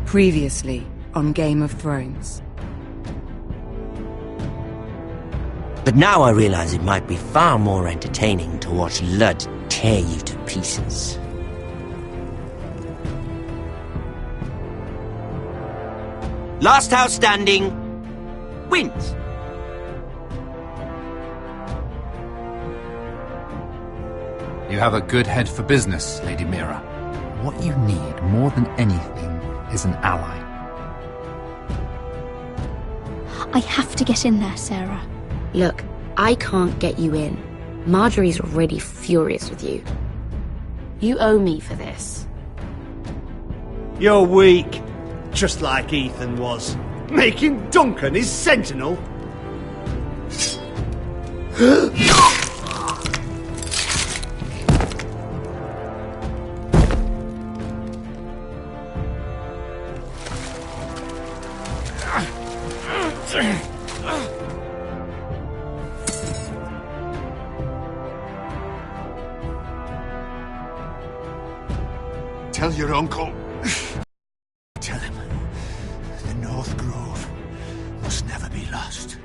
Previously on Game of Thrones. But now I realize it might be far more entertaining to watch Lud tear you to pieces. Last house standing wins. You have a good head for business, Lady Mira. What you need more than anything is an ally. I have to get in there, Sarah. Look, I can't get you in. Marjorie's already furious with you. You owe me for this. You're weak. Just like Ethan was. Making Duncan his sentinel. Tell your uncle. Tell him the North Grove must never be lost.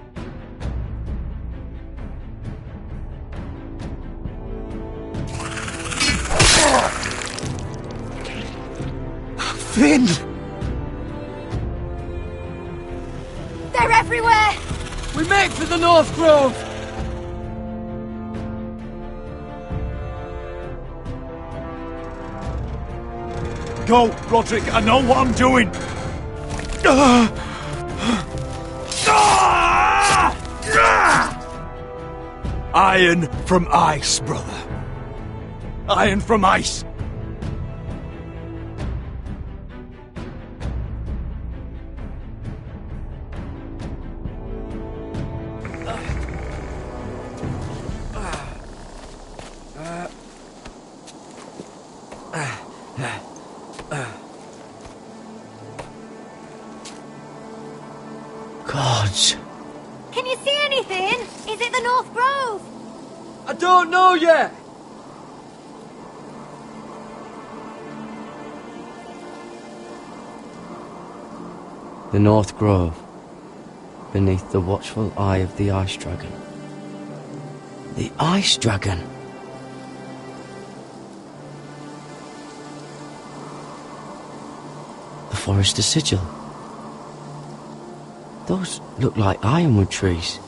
Finn! They're everywhere! We make for the North Grove! Go, Roderick, I know what I'm doing! Iron from ice, brother. Iron from ice. Gods. Can you see anything? Is it the North Grove? I don't know yet! The North Grove, beneath the watchful eye of the Ice Dragon. The Ice Dragon. The Forester Sigil. Those look like ironwood trees.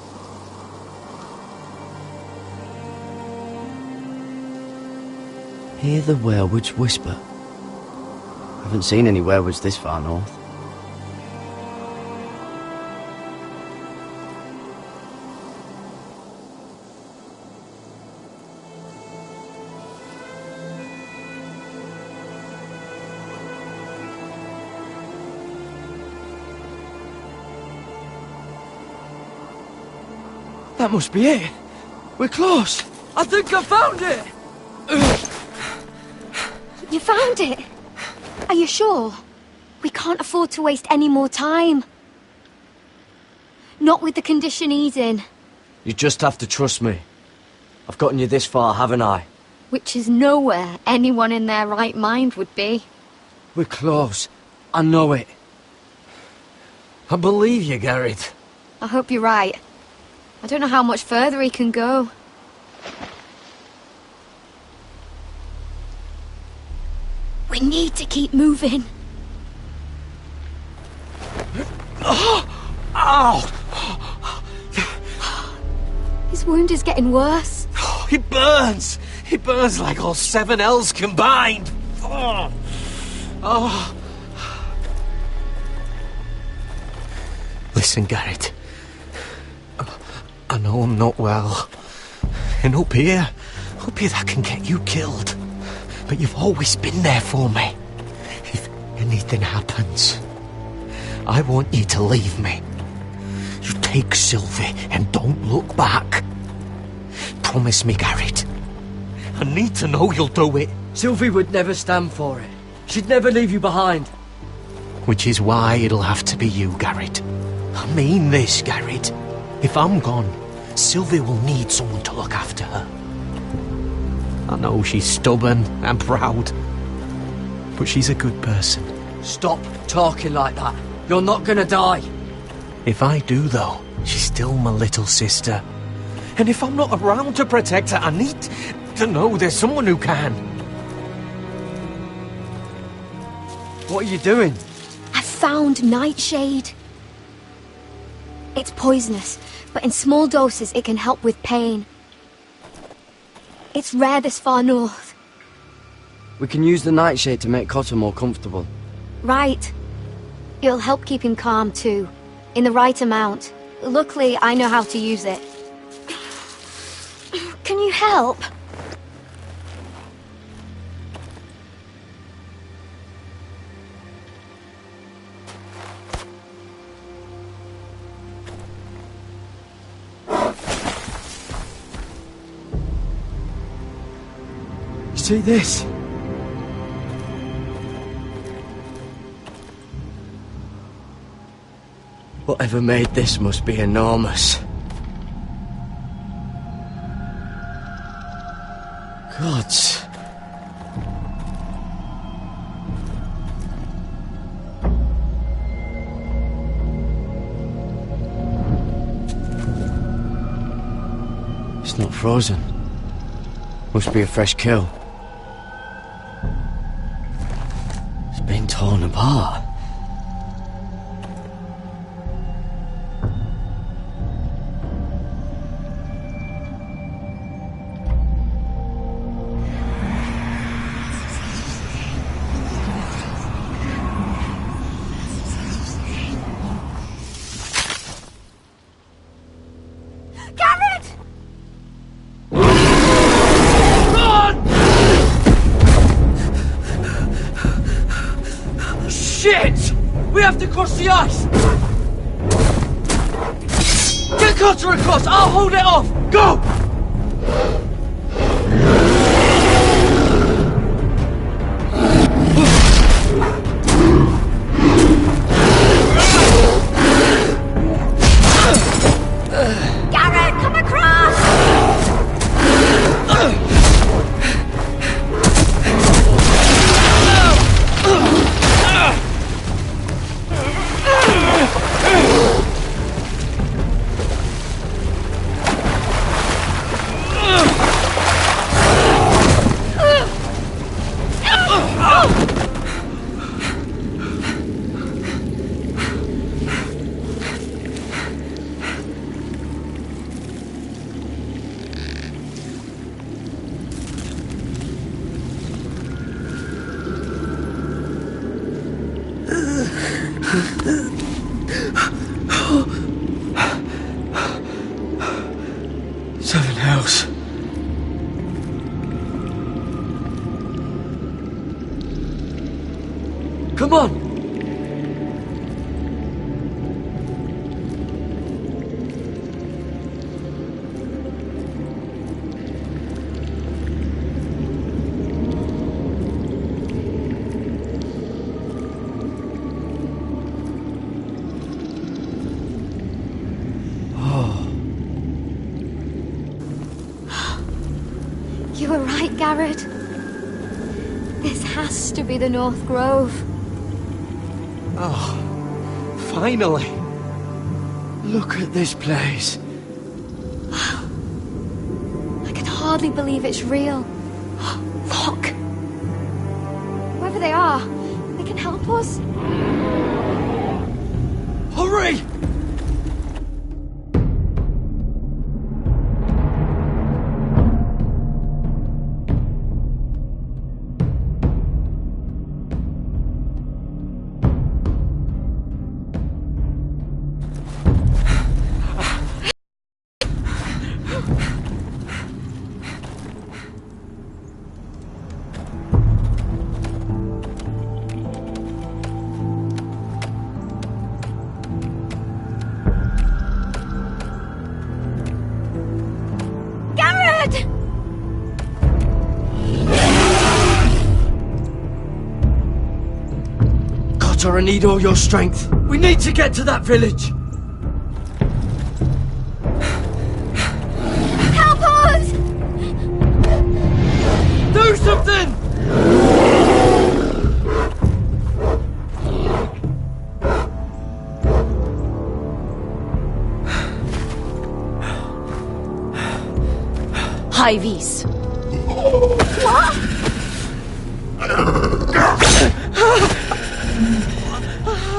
Hear the werewoods whisper. Haven't seen any werewoods this far north. That must be it. We're close. I think I found it. You found it? Are you sure? We can't afford to waste any more time. Not with the condition he's in. You just have to trust me. I've gotten you this far, haven't I? Which is nowhere anyone in their right mind would be. We're close. I know it. I believe you, Garrett. I hope you're right. I don't know how much further he can go. We need to keep moving. Ow! His wound is getting worse. He burns! He burns like all 7 L's combined! Oh. Listen, Garrett. I know I'm not well. And up here that can get you killed. But you've always been there for me. If anything happens, I want you to leave me. You take Sylvie and don't look back. Promise me, Garrett. I need to know you'll do it. Sylvie would never stand for it. She'd never leave you behind. Which is why it'll have to be you, Garrett. I mean this, Garrett. If I'm gone, Sylvie will need someone to look after her. I know she's stubborn and proud, but she's a good person. Stop talking like that. You're not gonna die. If I do, though, she's still my little sister. And if I'm not around to protect her, I need to know there's someone who can. What are you doing? I found nightshade. It's poisonous, but in small doses it can help with pain. It's rare this far north. We can use the nightshade to make Cotter more comfortable. Right. It'll help keep him calm too, in the right amount. Luckily, I know how to use it. Can you help? See this? Whatever made this must be enormous. Gods. It's not frozen. Must be a fresh kill. It's been torn apart. Shit! We have to cross the ice! Get Cotter across! I'll hold it off! Go! Garrett, come across! Seven hells. Come on! You were right, Garrett. This has to be the North Grove. Oh, finally. Look at this place. I can hardly believe it's real. Look! Whoever they are, they can help us. Hurry! I need all your strength. We need to get to that village. Help us! Do something! high vis.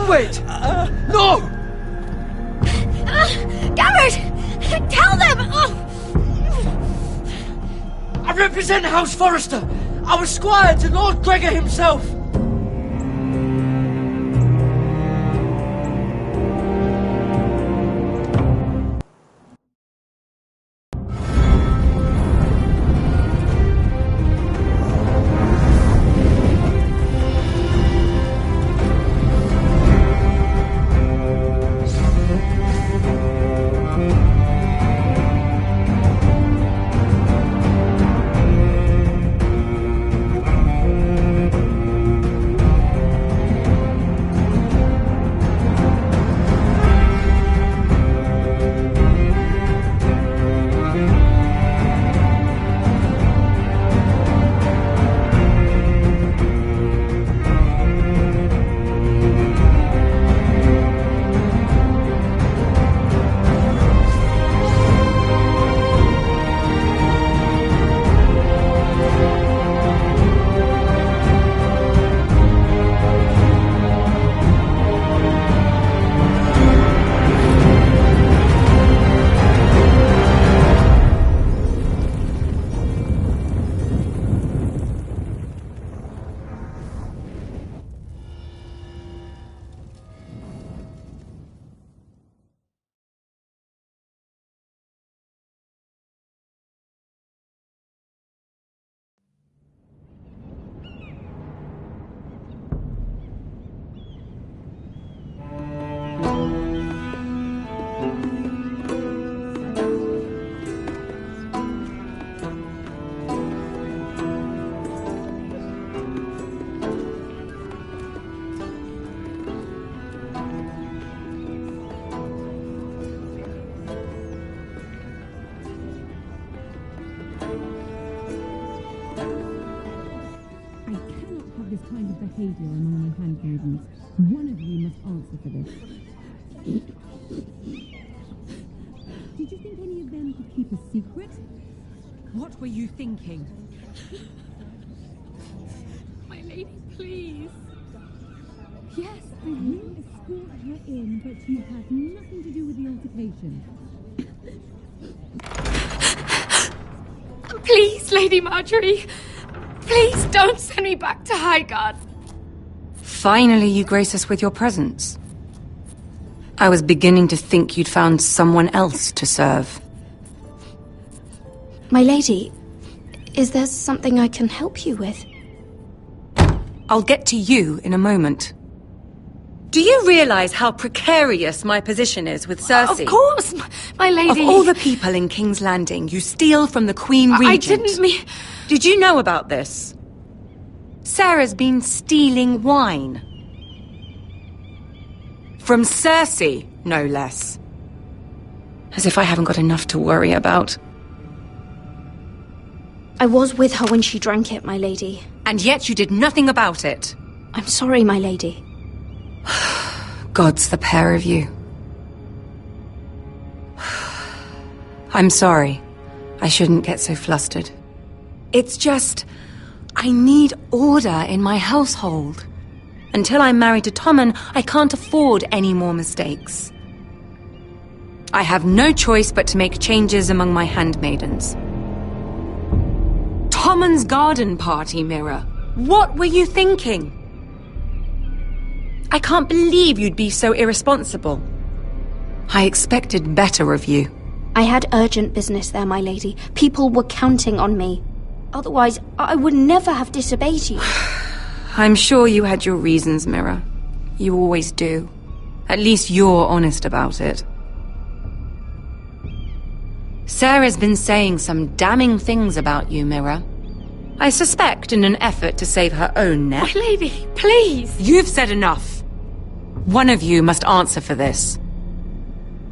Wait! No! Garrett! Tell them! I represent House Forrester. I was squire to Lord Gregor himself. this kind of behaviour among my handmaidens. One of you must answer for this. Did you think any of them could keep a secret? What were you thinking? My lady, please. Yes, I will escort her in, but you had nothing to do with the altercation. Please, Lady Marjorie. Please don't send me back to Highgarden. Finally, you grace us with your presence. I was beginning to think you'd found someone else to serve. My lady, is there something I can help you with? I'll get to you in a moment. Do you realize how precarious my position is with Cersei? Of course, my lady. Of all the people in King's Landing, you steal from the Queen Regent. I didn't mean... Did you know about this? Sarah's been stealing wine. From Cersei, no less. As if I haven't got enough to worry about. I was with her when she drank it, my lady. And yet you did nothing about it. I'm sorry, my lady. Gods, the pair of you. I'm sorry. I shouldn't get so flustered. It's just... I need order in my household. Until I'm married to Tommen, I can't afford any more mistakes. I have no choice but to make changes among my handmaidens. Tommen's garden party, Mira. What were you thinking? I can't believe you'd be so irresponsible. I expected better of you. I had urgent business there, my lady. People were counting on me. Otherwise, I would never have disobeyed you. I'm sure you had your reasons, Mira. You always do. At least you're honest about it. Sarah's been saying some damning things about you, Mira. I suspect in an effort to save her own neck. My lady, please. You've said enough. One of you must answer for this.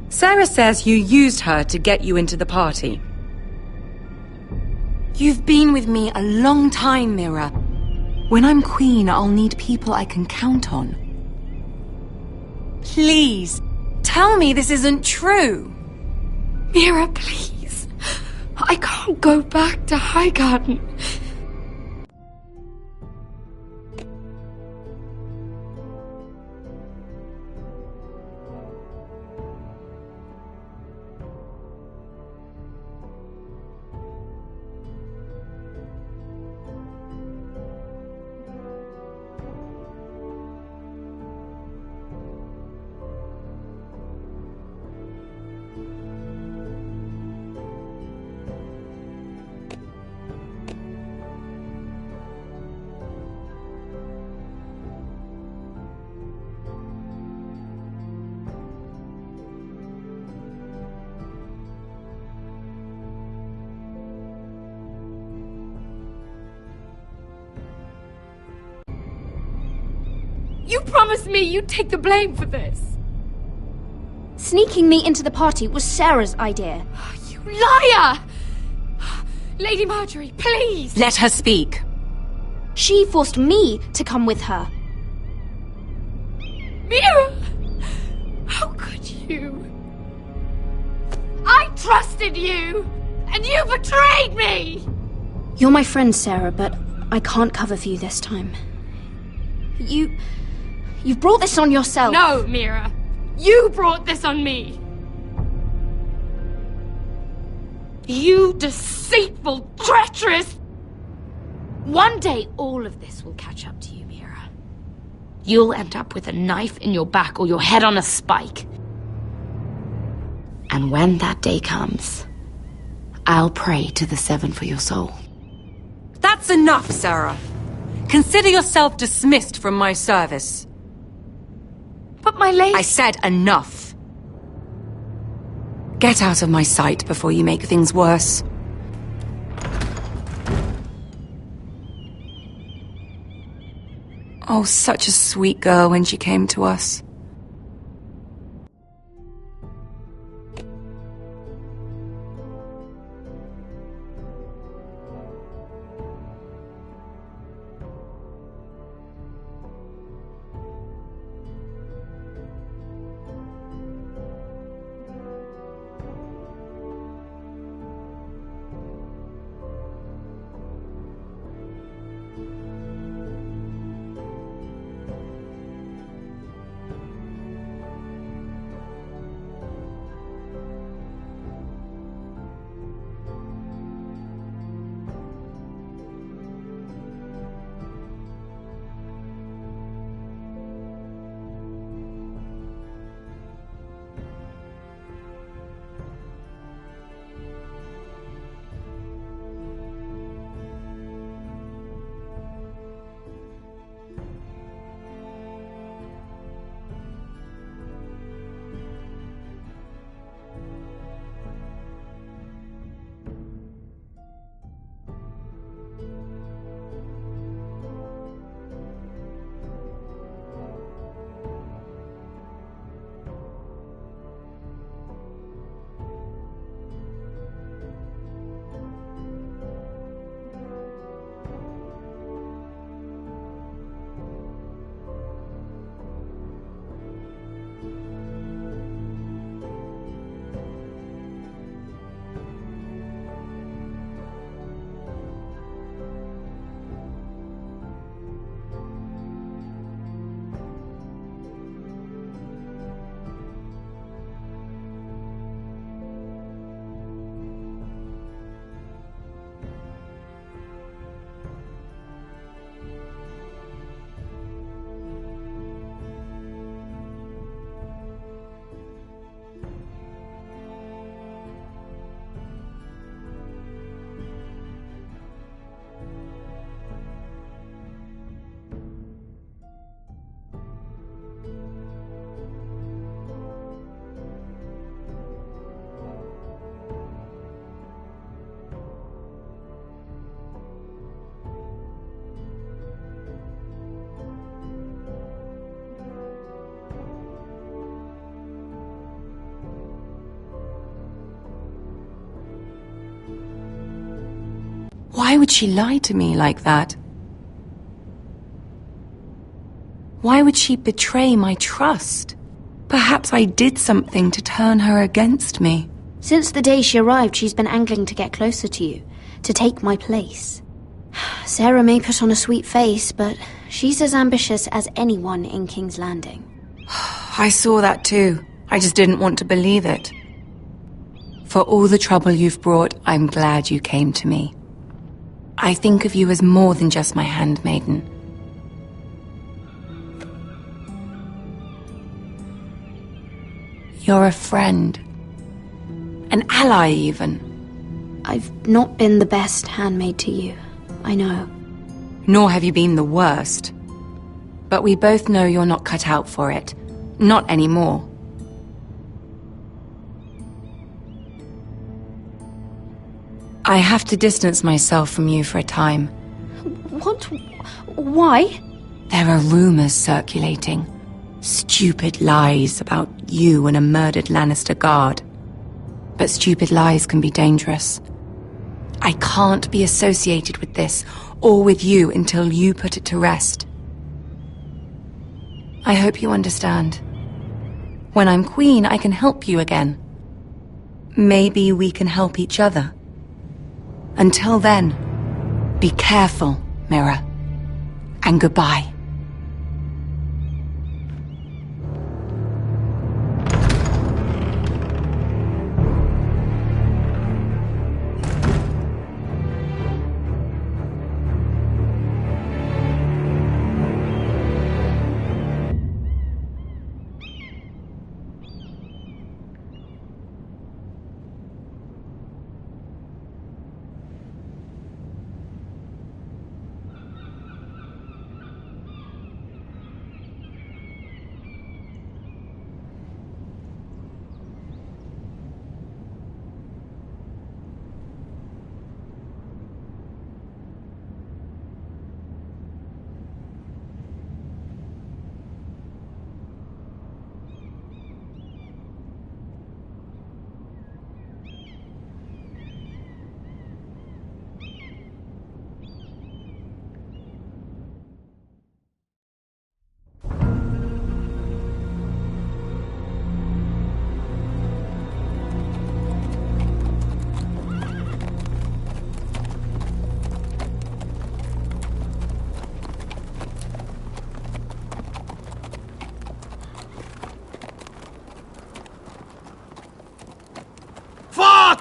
Sarah says you used her to get you into the party. You've been with me a long time, Mira. When I'm queen, I'll need people I can count on. Please, tell me this isn't true. Mira, please. I can't go back to Highgarden. You promised me you'd take the blame for this. Sneaking me into the party was Sarah's idea. You liar! Lady Marjorie, please! Let her speak. She forced me to come with her. Mira! How could you? I trusted you! And you betrayed me! You're my friend, Sarah, but I can't cover for you this time. You've brought this on yourself. No, Mira. You brought this on me. You deceitful, treacherous... One day, all of this will catch up to you, Mira. You'll end up with a knife in your back or your head on a spike. And when that day comes, I'll pray to the Seven for your soul. That's enough, Sarah. Consider yourself dismissed from my service. But my lady... I said enough. Get out of my sight before you make things worse. Oh, such a sweet girl when she came to us. Why would she lie to me like that? Why would she betray my trust? Perhaps I did something to turn her against me. Since the day she arrived, she's been angling to get closer to you, to take my place. Sarah may put on a sweet face, but she's as ambitious as anyone in King's Landing. I saw that too. I just didn't want to believe it. For all the trouble you've brought, I'm glad you came to me. I think of you as more than just my handmaiden. You're a friend. An ally, even. I've not been the best handmaid to you, I know. Nor have you been the worst. But we both know you're not cut out for it. Not anymore. I have to distance myself from you for a time. What? Why? There are rumors circulating. Stupid lies about you and a murdered Lannister guard. But stupid lies can be dangerous. I can't be associated with this, or with you, until you put it to rest. I hope you understand. When I'm queen, I can help you again. Maybe we can help each other. Until then, be careful, Mira. And goodbye.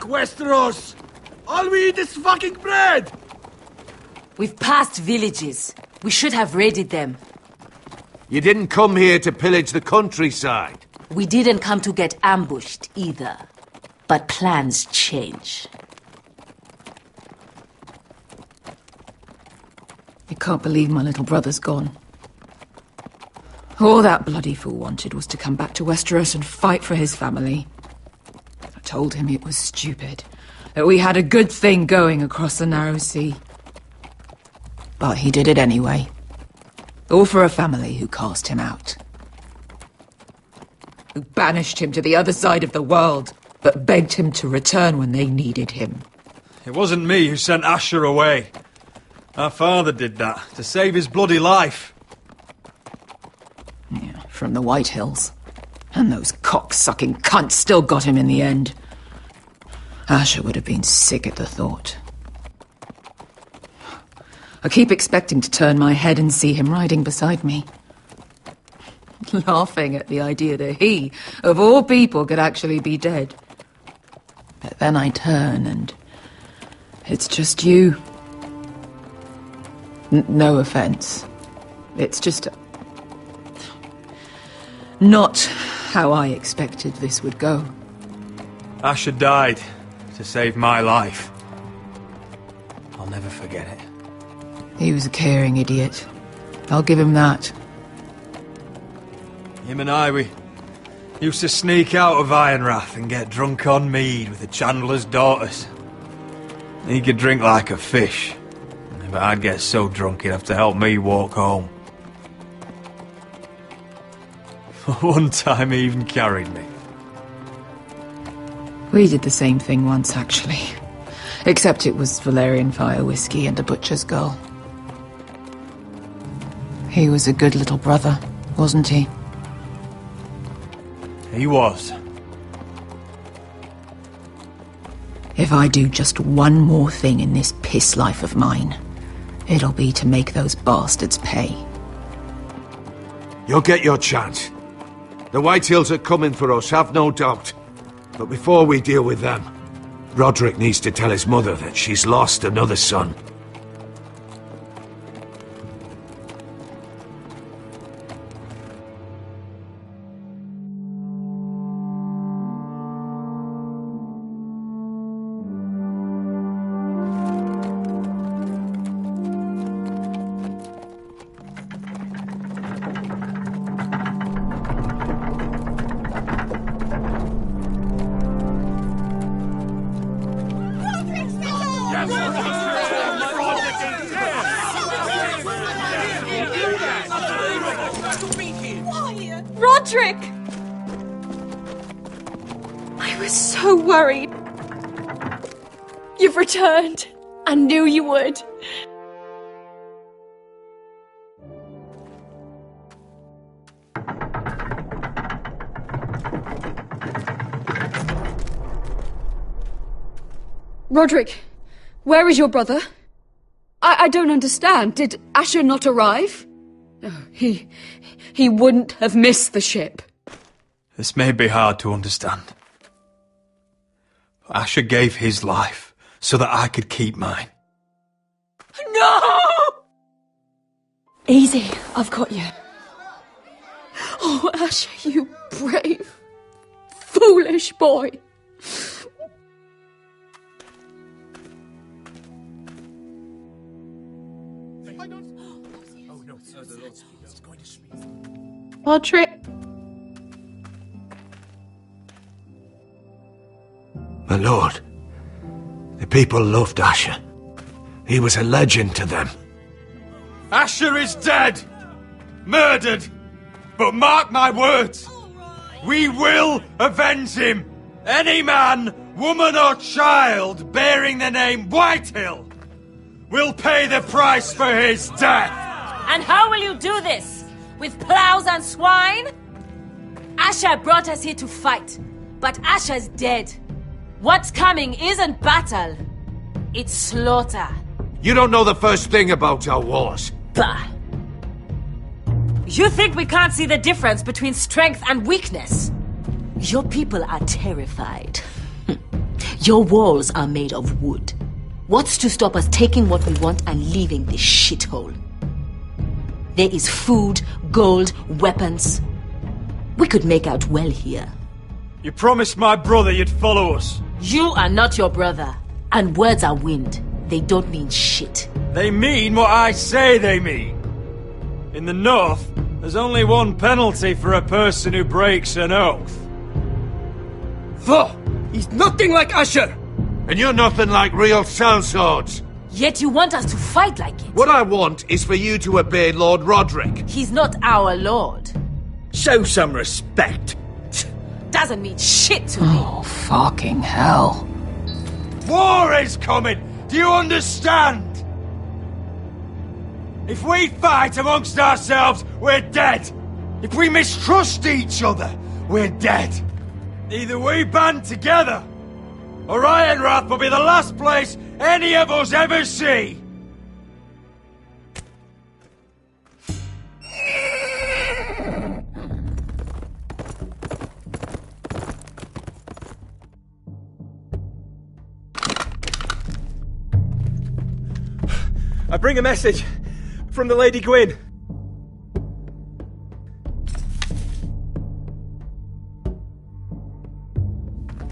Westeros! All we eat is fucking bread! We've passed villages. We should have raided them. You didn't come here to pillage the countryside. We didn't come to get ambushed either. But plans change. I can't believe my little brother's gone. All that bloody fool wanted was to come back to Westeros and fight for his family. I told him it was stupid, that we had a good thing going across the narrow sea. But he did it anyway. All for a family who cast him out. Who banished him to the other side of the world, but begged him to return when they needed him. It wasn't me who sent Asher away. Our father did that, to save his bloody life. Yeah, from the White Hills. And those cock-sucking cunts still got him in the end. Asher would have been sick at the thought. I keep expecting to turn my head and see him riding beside me. Laughing at the idea that he, of all people, could actually be dead. But then I turn and it's just you. No offense. It's just not how I expected this would go. Asher died to save my life. I'll never forget it. He was a caring idiot. I'll give him that. Him and I, we used to sneak out of Ironrath and get drunk on mead with the Chandler's daughters. He could drink like a fish, but I'd get so drunk he'd have to help me walk home. One time he even carried me. We did the same thing once, actually. Except it was Valerian fire whiskey and a butcher's girl. He was a good little brother, wasn't he? He was. If I do just one more thing in this piss life of mine, it'll be to make those bastards pay. You'll get your chance. The Whitehills are coming for us, have no doubt. But before we deal with them, Roderick needs to tell his mother that she's lost another son. Roderick! I was so worried. You've returned. I knew you would. Roderick, where is your brother? I don't understand. Did Asher not arrive? Oh, he wouldn't have missed the ship. This may be hard to understand. But Asher gave his life so that I could keep mine. No! Easy, I've got you. Oh, Asher, you brave, foolish boy. Roderick. My lord, the people loved Asher. He was a legend to them. Asher is dead! Murdered! But mark my words! We will avenge him! Any man, woman or child bearing the name Whitehill will pay the price for his death! And how will you do this? With plows and swine? Asher brought us here to fight, but Asher's dead. What's coming isn't battle, it's slaughter. You don't know the first thing about our wars. Bah! You think we can't see the difference between strength and weakness? Your people are terrified. Your walls are made of wood. What's to stop us taking what we want and leaving this shithole? There is food, gold, weapons. We could make out well here. You promised my brother you'd follow us. You are not your brother. And words are wind. They don't mean shit. They mean what I say they mean. In the North, there's only one penalty for a person who breaks an oath. He's nothing like Asher! And you're nothing like real sellswords. Yet you want us to fight like it. What I want is for you to obey Lord Roderick. He's not our lord. Show some respect. Doesn't mean shit to me. Oh, fucking hell. War is coming! Do you understand? If we fight amongst ourselves, we're dead. If we mistrust each other, we're dead. Either we band together, or Ironrath will be the last place any of us ever see. I bring a message from the Lady Gwyn.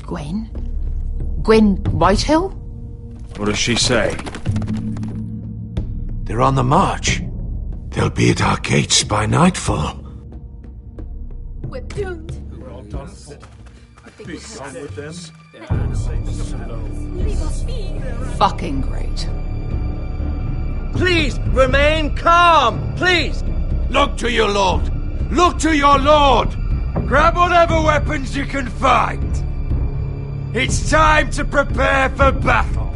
Gwen? Gwen Whitehill? What does she say? They're on the march. They'll be at our gates by nightfall. We're doomed. We're all done for. Be done with them. Fucking great. Please, remain calm! Please! Look to your lord! Look to your lord! Grab whatever weapons you can find. It's time to prepare for battle.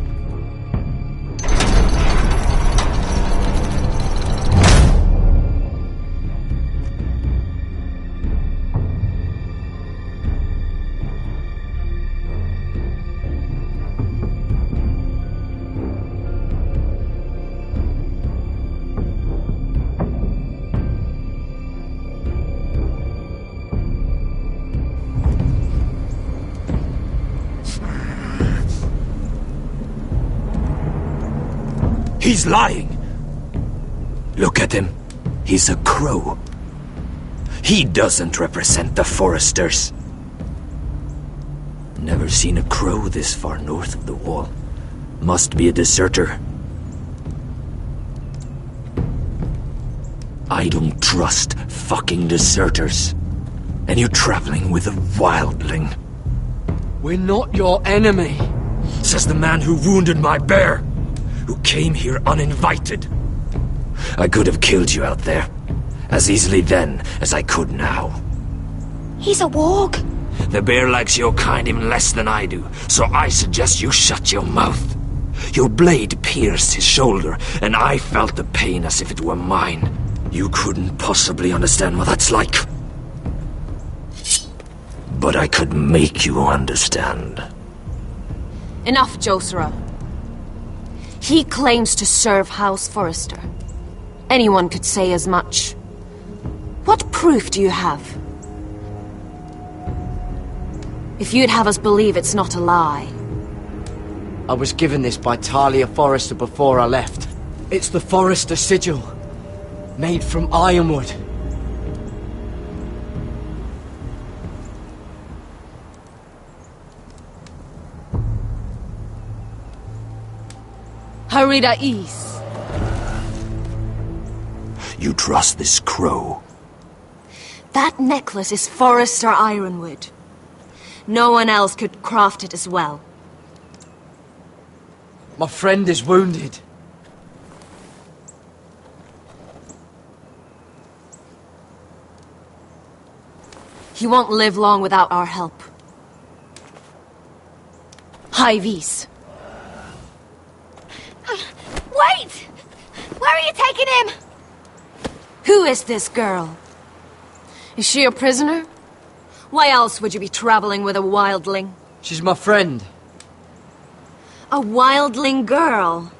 He's lying. Look at him. He's a crow. He doesn't represent the Foresters. Never seen a crow this far north of the wall. Must be a deserter. I don't trust fucking deserters. And you're traveling with a wildling. We're not your enemy. Says the man who wounded my bear, who came here uninvited. I could have killed you out there, as easily then as I could now. He's a warg. The bear likes your kind even less than I do, so I suggest you shut your mouth. Your blade pierced his shoulder, and I felt the pain as if it were mine. You couldn't possibly understand what that's like. But I could make you understand. Enough, Josera. He claims to serve House Forrester. Anyone could say as much. What proof do you have? If you'd have us believe it's not a lie. I was given this by Talia Forrester before I left. It's the Forrester sigil, made from ironwood. Aritashi. You trust this crow? That necklace is Forrester ironwood. No one else could craft it as well. My friend is wounded. He won't live long without our help. Hivis. Wait! Where are you taking him? Who is this girl? Is she a prisoner? Why else would you be traveling with a wildling? She's my friend. A wildling girl?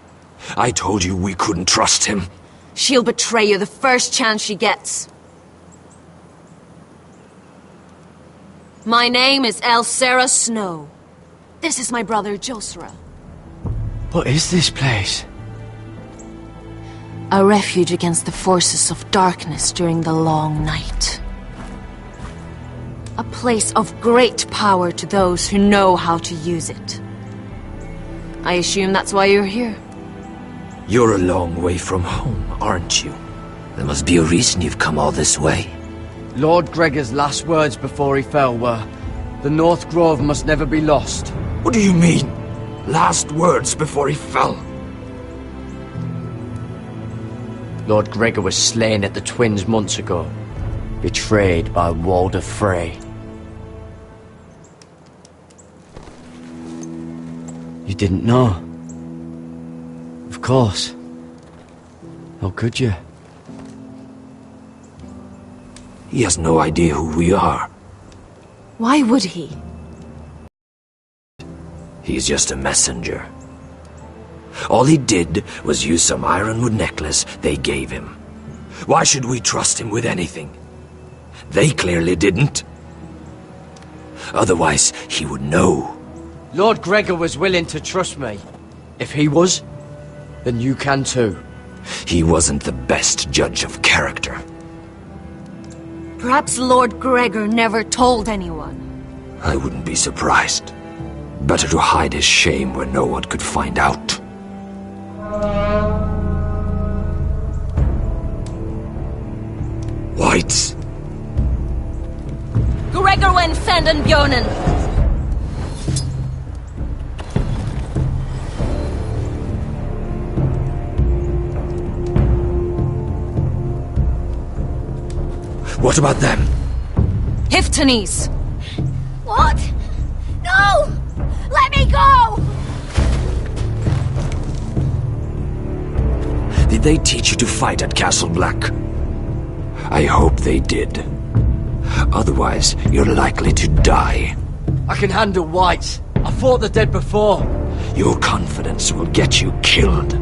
I told you we couldn't trust him. She'll betray you the first chance she gets. My name is Elsera Snow. This is my brother Josera. What is this place? A refuge against the forces of darkness during the long night. A place of great power to those who know how to use it. I assume that's why you're here. You're a long way from home, aren't you? There must be a reason you've come all this way. Lord Gregor's last words before he fell were, "The North Grove must never be lost." What do you mean? Last words before he fell? Lord Gregor was slain at the Twins months ago, betrayed by Walder Frey. You didn't know? Of course. How could you? He has no idea who we are. Why would he? He's just a messenger. All he did was use some ironwood necklace they gave him. Why should we trust him with anything? They clearly didn't. Otherwise, he would know. Lord Gregor was willing to trust me. If he was, then you can too. He wasn't the best judge of character. Perhaps Lord Gregor never told anyone. I wouldn't be surprised. Better to hide his shame where no one could find out. Whites. Gregor went senden Bjonen. What about them? Hiftanes. What? No! Let me go! Did they teach you to fight at Castle Black? I hope they did. Otherwise, you're likely to die. I can handle whites. I fought the dead before. Your confidence will get you killed.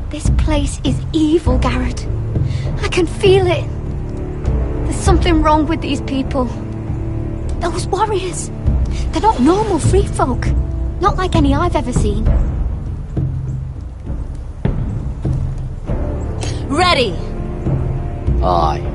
This place is evil, Garrett. I can feel it. The something wrong with these people. Those warriors. They're not normal free folk. Not like any I've ever seen. Ready! Aye.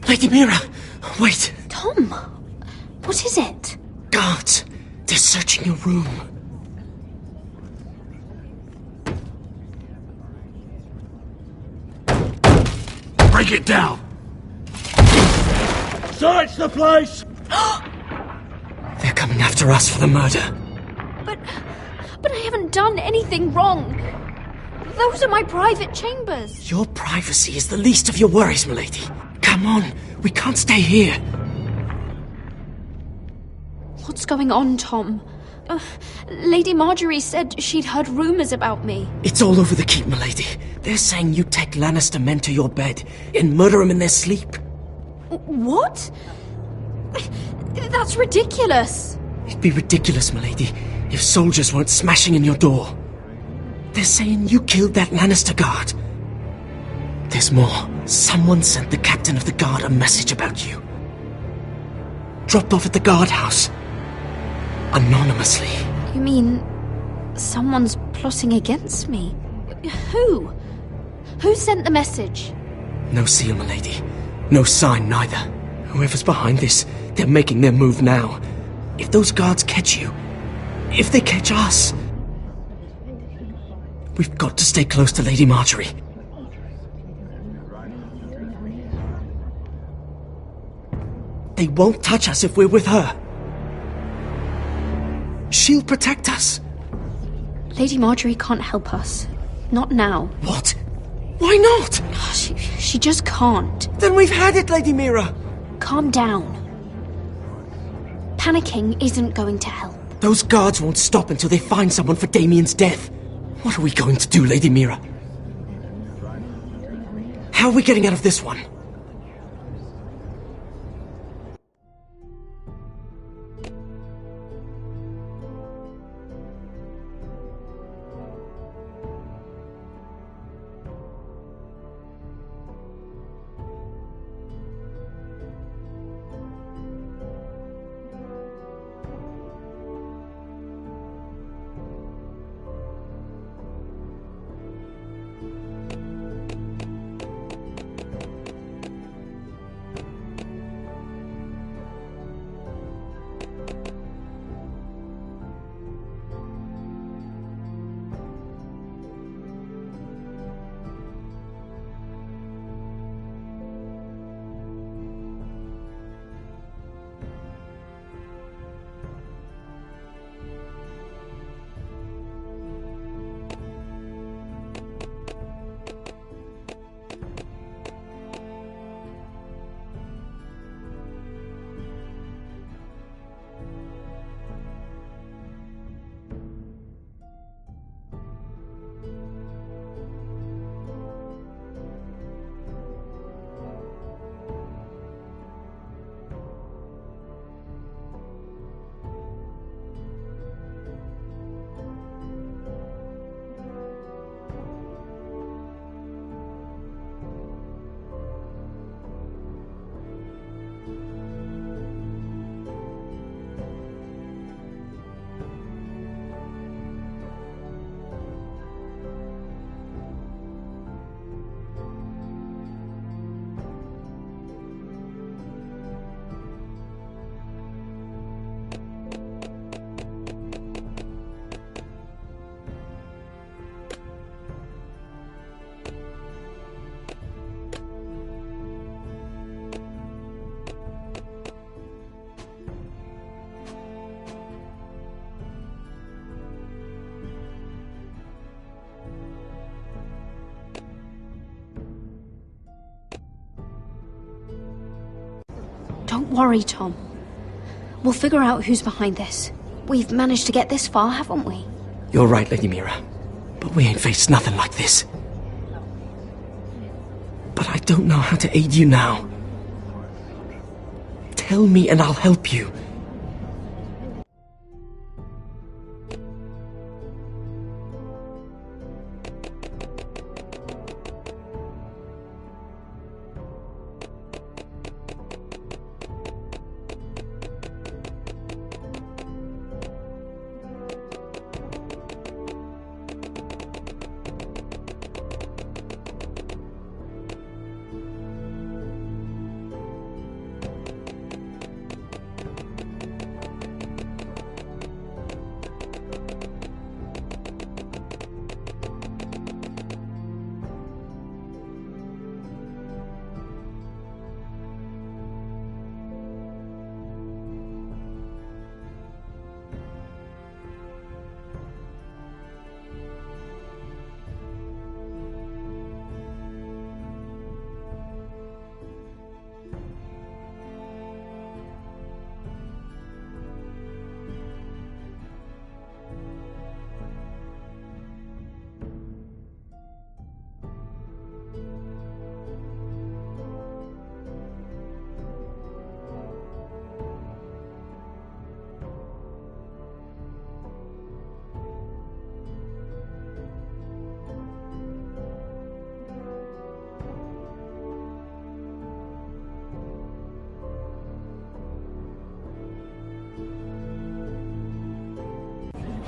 Lady Mira! Wait! Tom! What is it? Guards! They're searching your room. Break it down! Search the place! They're coming after us for the murder. But I haven't done anything wrong. Those are my private chambers. Your privacy is the least of your worries, milady. Come on, we can't stay here. What's going on, Tom? Lady Marjorie said she'd heard rumours about me. It's all over the keep, milady. They're saying you take Lannister men to your bed and murder them in their sleep. What? That's ridiculous. It'd be ridiculous, milady, if soldiers weren't smashing in your door. They're saying you killed that Lannister guard. There's more. Someone sent the captain of the guard a message about you. Dropped off at the guardhouse. Anonymously. You mean someone's plotting against me? Who? Who sent the message? No seal, milady. No sign, neither. Whoever's behind this, they're making their move now. If those guards catch you, if they catch us, we've got to stay close to Lady Marjorie. They won't touch us if we're with her. She'll protect us. Lady Marjorie can't help us. Not now. What? Why not? She just can't. Then we've had it, Lady Mira. Calm down. Panicking isn't going to help. Those guards won't stop until they find someone for Damien's death. What are we going to do, Lady Mira? How are we getting out of this one? Don't worry, Tom. We'll figure out who's behind this. We've managed to get this far, haven't we? You're right, Lady Mira. But we ain't faced nothing like this. But I don't know how to aid you now. Tell me and I'll help you.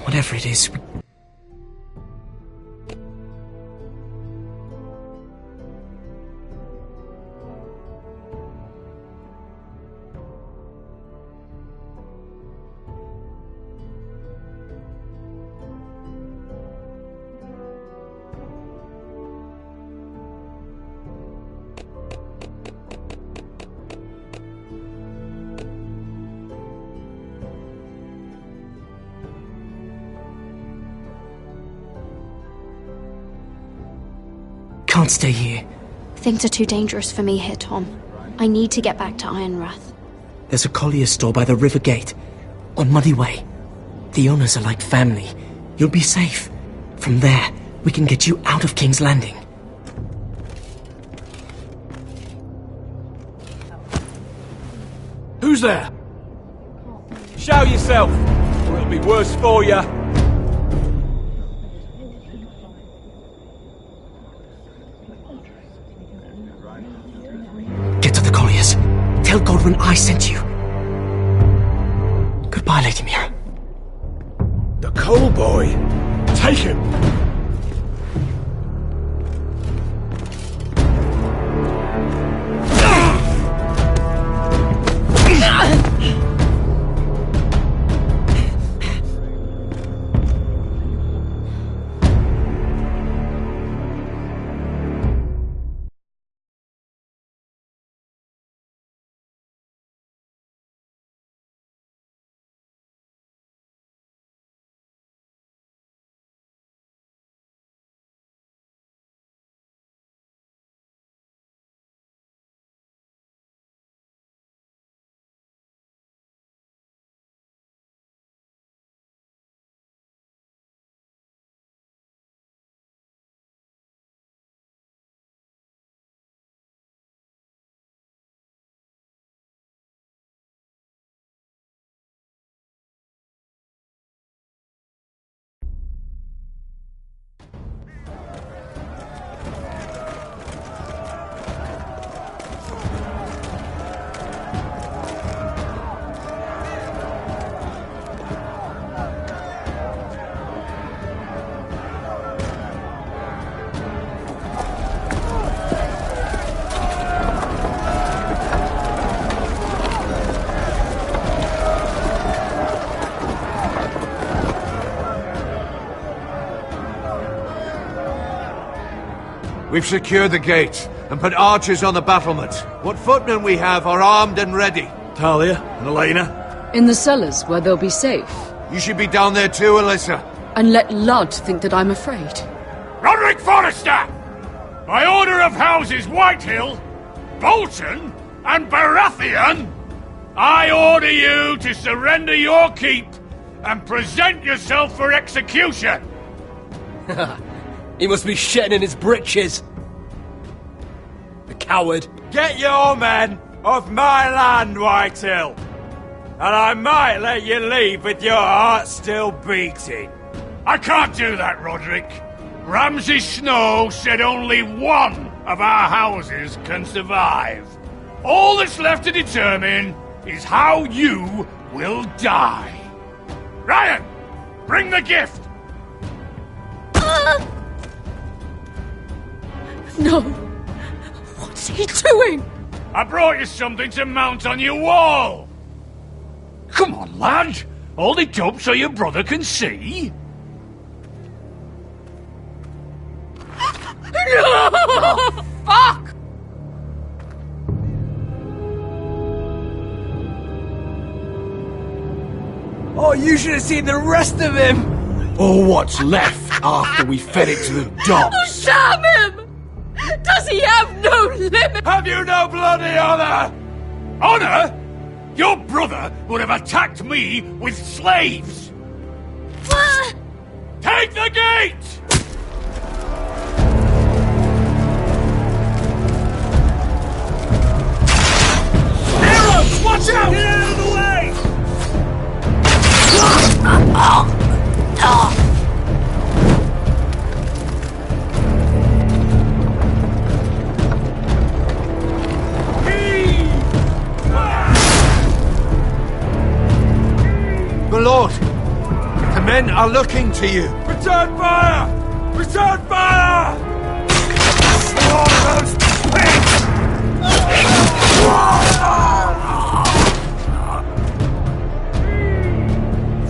Whatever it is, can't stay here. Things are too dangerous for me here, Tom. I need to get back to Ironrath. There's a collier's store by the river gate, on Muddy Way. The owners are like family. You'll be safe. From there, we can get you out of King's Landing. Who's there? Show yourself, or it'll be worse for you. Get to the colliers. Tell Godwin I sent you. Goodbye, Lady Mira. The coal boy. Take him. We've secured the gate and put archers on the battlements. What footmen we have are armed and ready. Talia and Elena? In the cellars, where they'll be safe. You should be down there too, Alyssa. And let Ludd think that I'm afraid. Roderick Forrester! By order of Houses Whitehill, Bolton, and Baratheon, I order you to surrender your keep and present yourself for execution! He must be shitting in his britches. The coward. Get your men off my land, Whitehill! And I might let you leave with your heart still beating. I can't do that, Roderick. Ramsay Snow said only one of our houses can survive. All that's left to determine is how you will die. Ryan, bring the gift! No! What's he doing? I brought you something to mount on your wall! Come on, lad! Hold it up so your brother can see! No! Fuck! Oh, you should have seen the rest of him! Or what's left after we fed it to the dogs. Damn him! Does he have no limit? Have you no bloody honor? Honor? Your brother would have attacked me with slaves! Take the gate! Arrows! Watch out! Get out of the way! My lord, the men are looking to you. Return fire! Return fire! Slaughter those pigs!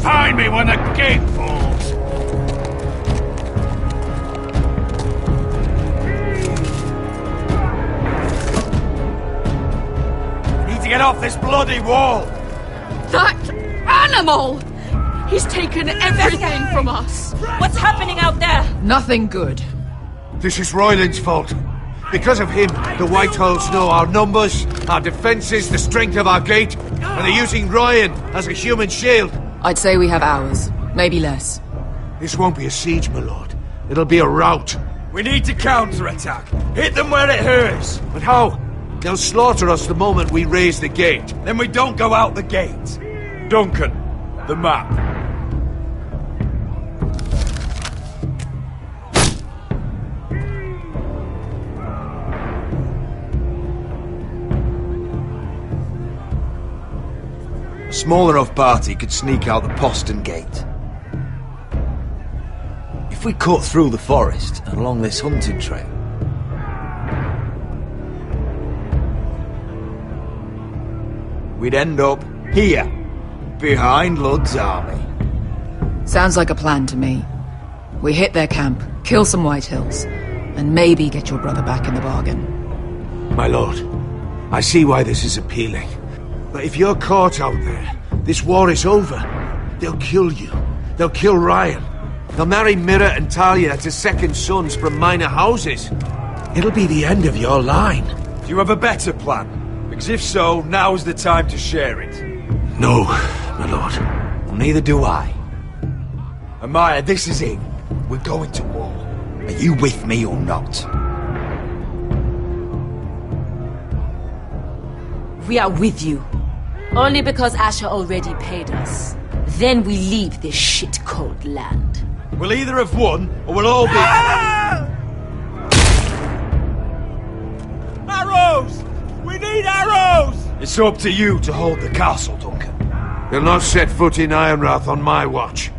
Find me when the gate falls! We need to get off this bloody wall! That animal! He's taken everything from us. What's happening out there? Nothing good. This is Royland's fault. Because of him, the Whitehills know our numbers, our defences, the strength of our gate, and they're using Ryan as a human shield. I'd say we have hours, maybe less. This won't be a siege, my lord. It'll be a rout. We need to counterattack. Hit them where it hurts. But how? They'll slaughter us the moment we raise the gate. Then we don't go out the gate. Duncan, the map. A small enough party could sneak out the postern gate. If we cut through the forest and along this hunting trail, we'd end up here, behind Ludd's army. Sounds like a plan to me. We hit their camp, kill some Whitehills, and maybe get your brother back in the bargain. My lord, I see why this is appealing. But if you're caught out there, this war is over. They'll kill you. They'll kill Ryan. They'll marry Mira and Talia to second sons from minor houses. It'll be the end of your line. Do you have a better plan? Because if so, now's the time to share it. No, my lord. Well, neither do I. Amaya, this is it. We're going to war. Are you with me or not? We are with you. Only because Asher already paid us. Then we leave this shit-cold land. We'll either have won, or we'll all be... Arrows! We need arrows! It's up to you to hold the castle, Duncan. They'll not set foot in Ironrath on my watch.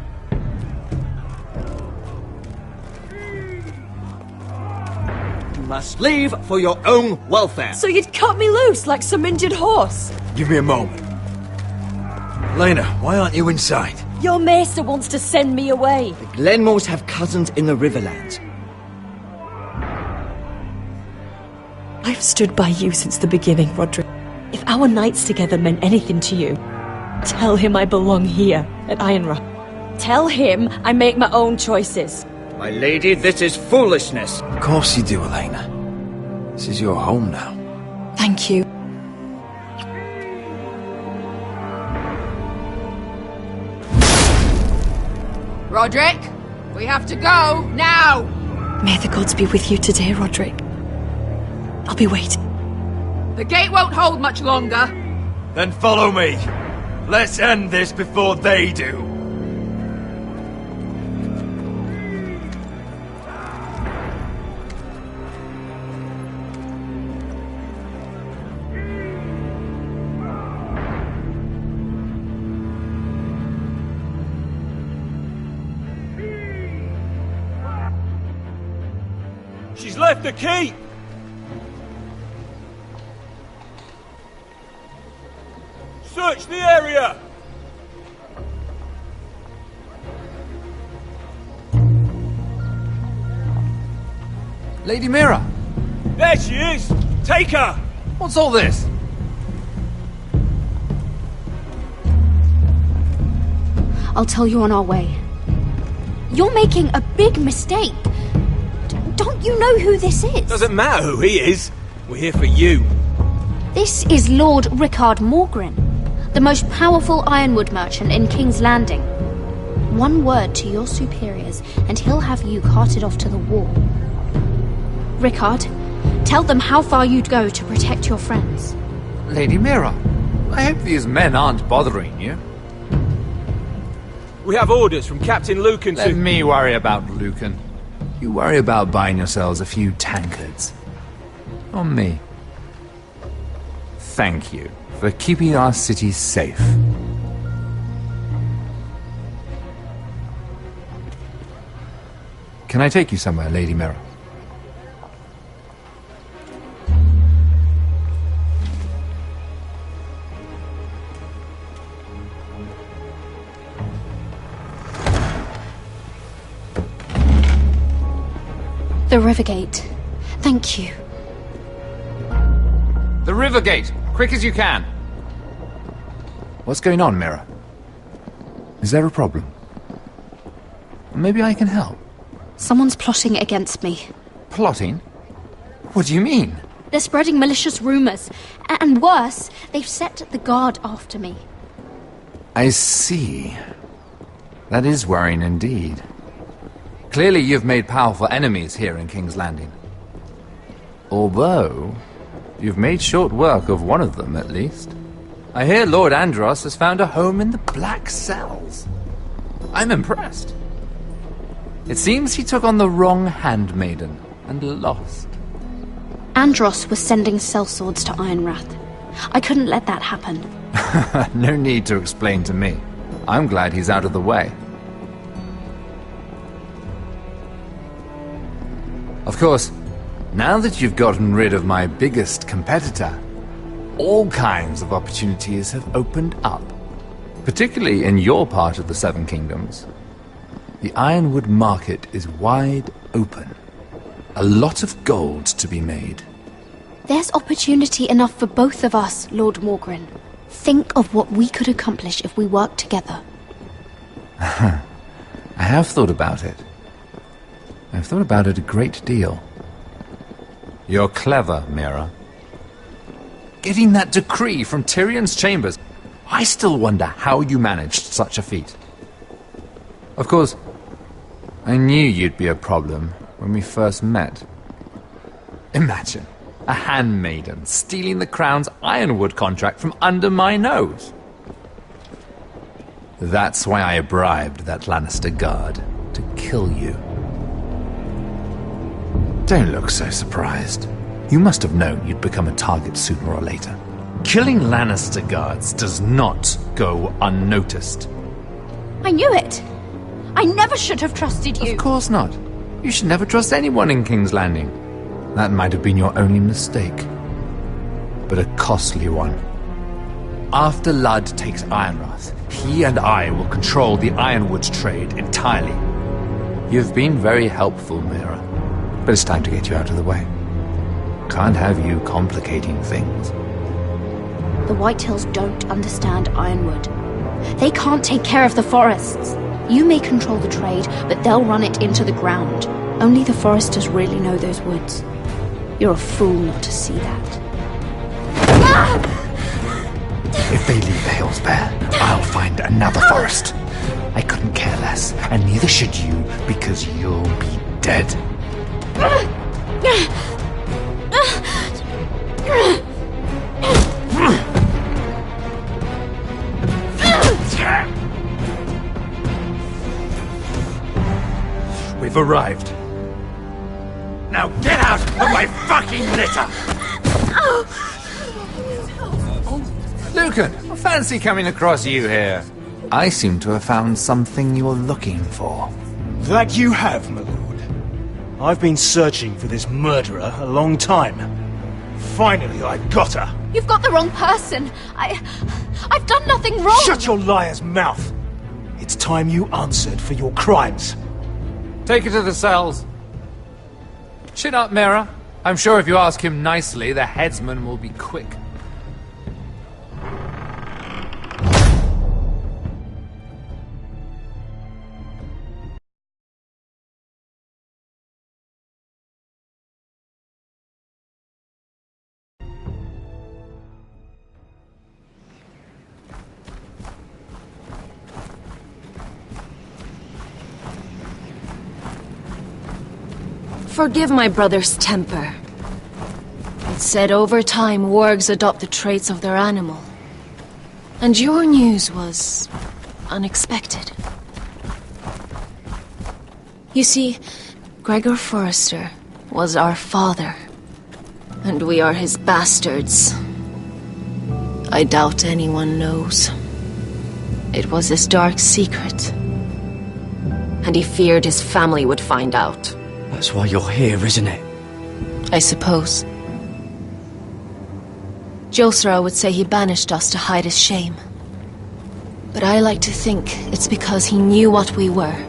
You must leave for your own welfare. So you'd cut me loose like some injured horse? Give me a moment. Lena, why aren't you inside? Your maester wants to send me away. The Glenmores have cousins in the Riverlands. I've stood by you since the beginning, Roderick. If our nights together meant anything to you, tell him I belong here at Ironrath. Tell him I make my own choices. My lady, this is foolishness. Of course you do, Elena. This is your home now. Thank you. Roderick! We have to go, now! May the gods be with you today, Roderick. I'll be waiting. The gate won't hold much longer. Then follow me. Let's end this before they do. She's left the keep! Search the area! Lady Mira! There she is! Take her! What's all this? I'll tell you on our way. You're making a big mistake. Don't you know who this is? Doesn't matter who he is. We're here for you. This is Lord Rickard Morgren, the most powerful ironwood merchant in King's Landing. One word to your superiors, and he'll have you carted off to the war. Rickard, tell them how far you'd go to protect your friends. Lady Mira, I hope these men aren't bothering you. We have orders from Captain Lucan to... Let me worry about Lucan. You worry about buying yourselves a few tankards. On me. Thank you for keeping our city safe. Can I take you somewhere, Lady Mira? The Rivergate. Thank you. The Rivergate! Quick as you can! What's going on, Mira? Is there a problem? Maybe I can help. Someone's plotting against me. Plotting? What do you mean? They're spreading malicious rumors. And worse, they've set the guard after me. I see. That is worrying indeed. Clearly you've made powerful enemies here in King's Landing. Although, you've made short work of one of them, at least. I hear Lord Andros has found a home in the Black Cells. I'm impressed. It seems he took on the wrong handmaiden and lost. Andros was sending sellswords to Ironrath. I couldn't let that happen. No need to explain to me. I'm glad he's out of the way. Of course, now that you've gotten rid of my biggest competitor, all kinds of opportunities have opened up. Particularly in your part of the Seven Kingdoms. The ironwood market is wide open. A lot of gold to be made. There's opportunity enough for both of us, Lord Morgren. Think of what we could accomplish if we worked together. I have thought about it. I've thought about it a great deal. You're clever, Mira. Getting that decree from Tyrion's chambers, I still wonder how you managed such a feat. Of course, I knew you'd be a problem when we first met. Imagine a handmaiden stealing the crown's ironwood contract from under my nose. That's why I bribed that Lannister guard to kill you. Don't look so surprised. You must have known you'd become a target sooner or later. Killing Lannister guards does not go unnoticed. I knew it! I never should have trusted you! Of course not. You should never trust anyone in King's Landing. That might have been your only mistake. But a costly one. After Ludd takes Ironrath, he and I will control the ironwood trade entirely. You've been very helpful, Mira. But it's time to get you out of the way. Can't have you complicating things. The Whitehills don't understand Ironwood. They can't take care of the forests. You may control the trade, but they'll run it into the ground. Only the foresters really know those woods. You're a fool not to see that. If they leave the hills bare, I'll find another forest. I couldn't care less. less, and neither should you, because you'll be dead. We've arrived. Now get out of my fucking litter! Lucan, I fancy coming across you here. I seem to have found something you're looking for. That you have, my lord. I've been searching for this murderer a long time. Finally, I got her. You've got the wrong person. I've done nothing wrong. Shut your liar's mouth. It's time you answered for your crimes. Take her to the cells. Chin up, Mira. I'm sure if you ask him nicely, the headsman will be quick. Forgive my brother's temper. It's said over time wargs adopt the traits of their animal. And your news was unexpected. You see, Gregor Forrester was our father, and we are his bastards. I doubt anyone knows. It was his dark secret, and he feared his family would find out. That's why you're here, isn't it? I suppose. Josra would say he banished us to hide his shame. But I like to think it's because he knew what we were,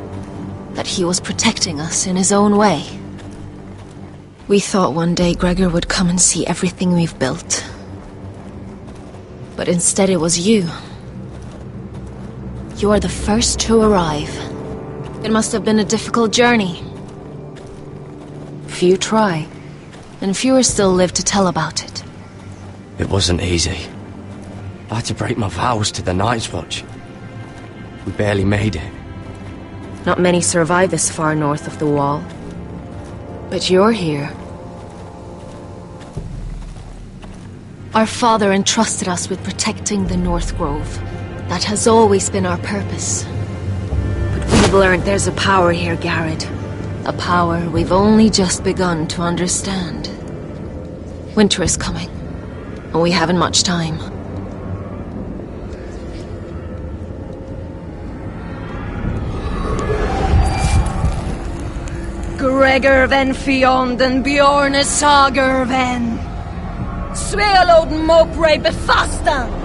that he was protecting us in his own way. We thought one day Gregor would come and see everything we've built. But instead it was you. You are the first to arrive. It must have been a difficult journey. Few try, and fewer still live to tell about it. It wasn't easy. I had to break my vows to the Night's Watch. We barely made it. Not many survive this far north of the Wall. But you're here. Our father entrusted us with protecting the North Grove. That has always been our purpose. But we've learned there's a power here, Garrett. A power we've only just begun to understand. Winter is coming, and we haven't much time. Gregor ven Fionden Bjorne Sager ven Svealoden Mopre befastan.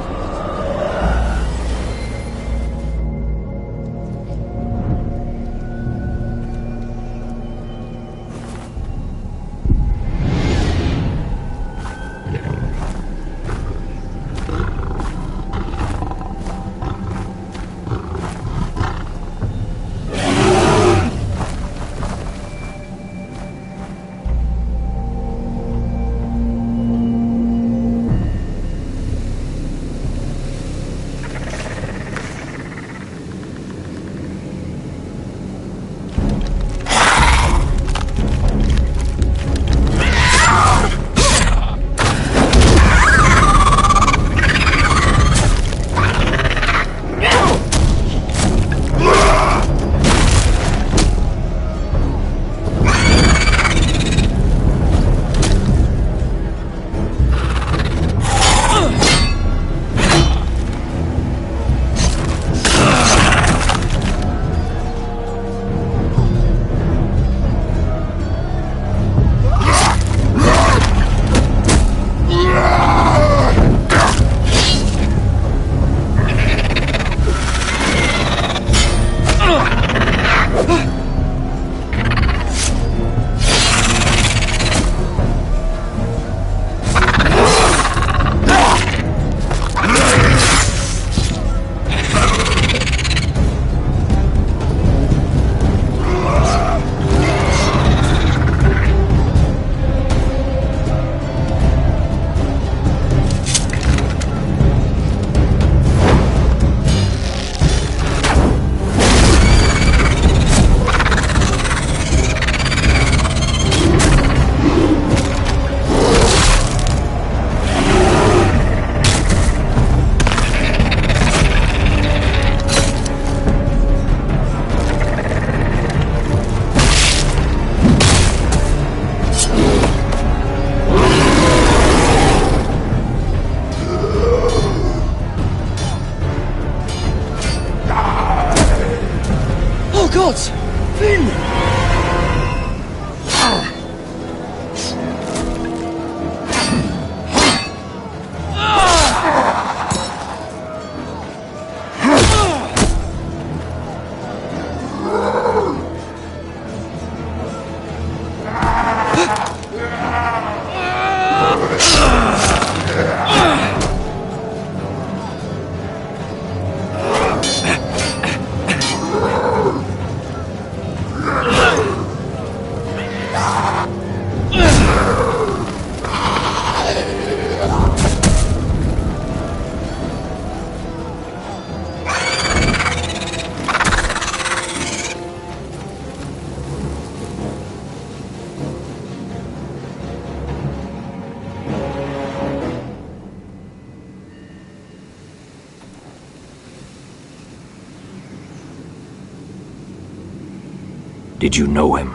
Did you know him?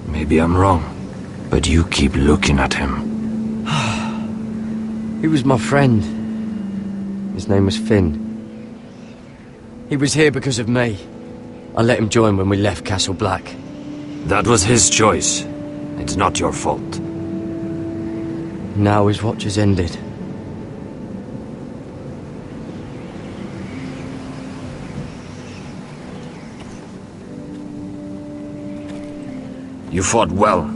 Maybe I'm wrong, but you keep looking at him. He was my friend. His name was Finn. He was here because of me. I let him join when we left Castle Black. That was his choice. It's not your fault. Now his watch has ended. You fought well,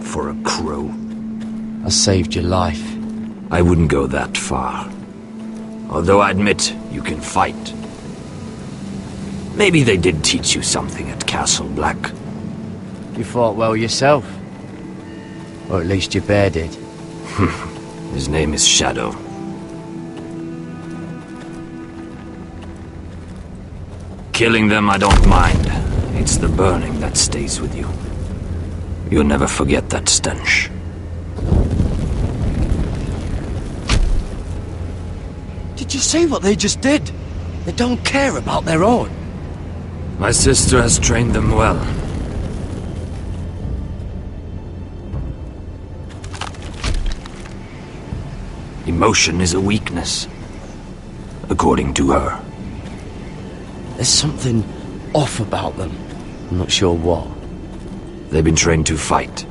for a crow. I saved your life. I wouldn't go that far. Although I admit, you can fight. Maybe they did teach you something at Castle Black. You fought well yourself. Or at least your bear did. His name is Shadow. Killing them I don't mind. It's the burning that stays with you. You'll never forget that stench. Did you see what they just did? They don't care about their own. My sister has trained them well. Emotion is a weakness, according to her. There's something off about them. I'm not sure what. They've been trained to fight.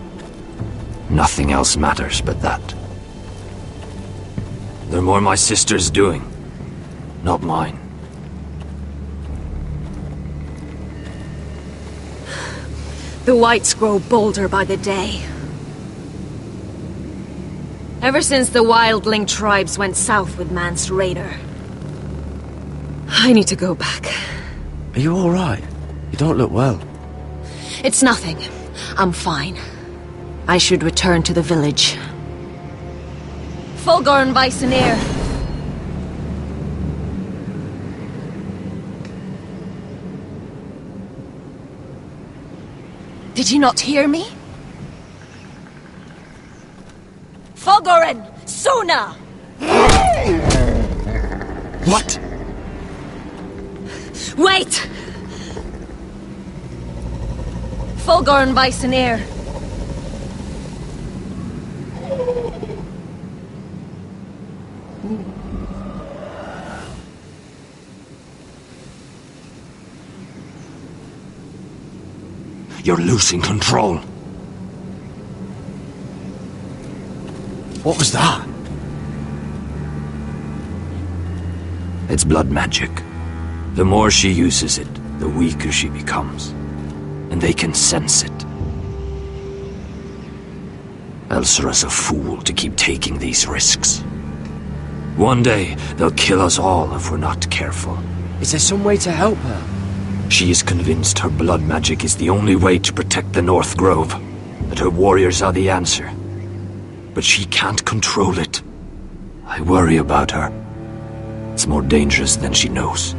Nothing else matters but that. They're more my sister's doing, not mine. The whites grow bolder by the day. Ever since the wildling tribes went south with Mance Raider. I need to go back. Are you alright? You don't look well. It's nothing. I'm fine. I should return to the village. Fulgorn Viceneer. Did you not hear me? Fulgorn! Sona! What? Wait! Fulgorn Viceneer. You're losing control. What was that? It's blood magic. The more she uses it, the weaker she becomes. And they can sense it. Elsera's a fool to keep taking these risks. One day, they'll kill us all if we're not careful. Is there some way to help her? She is convinced her blood magic is the only way to protect the North Grove, that her warriors are the answer. But she can't control it. I worry about her. It's more dangerous than she knows.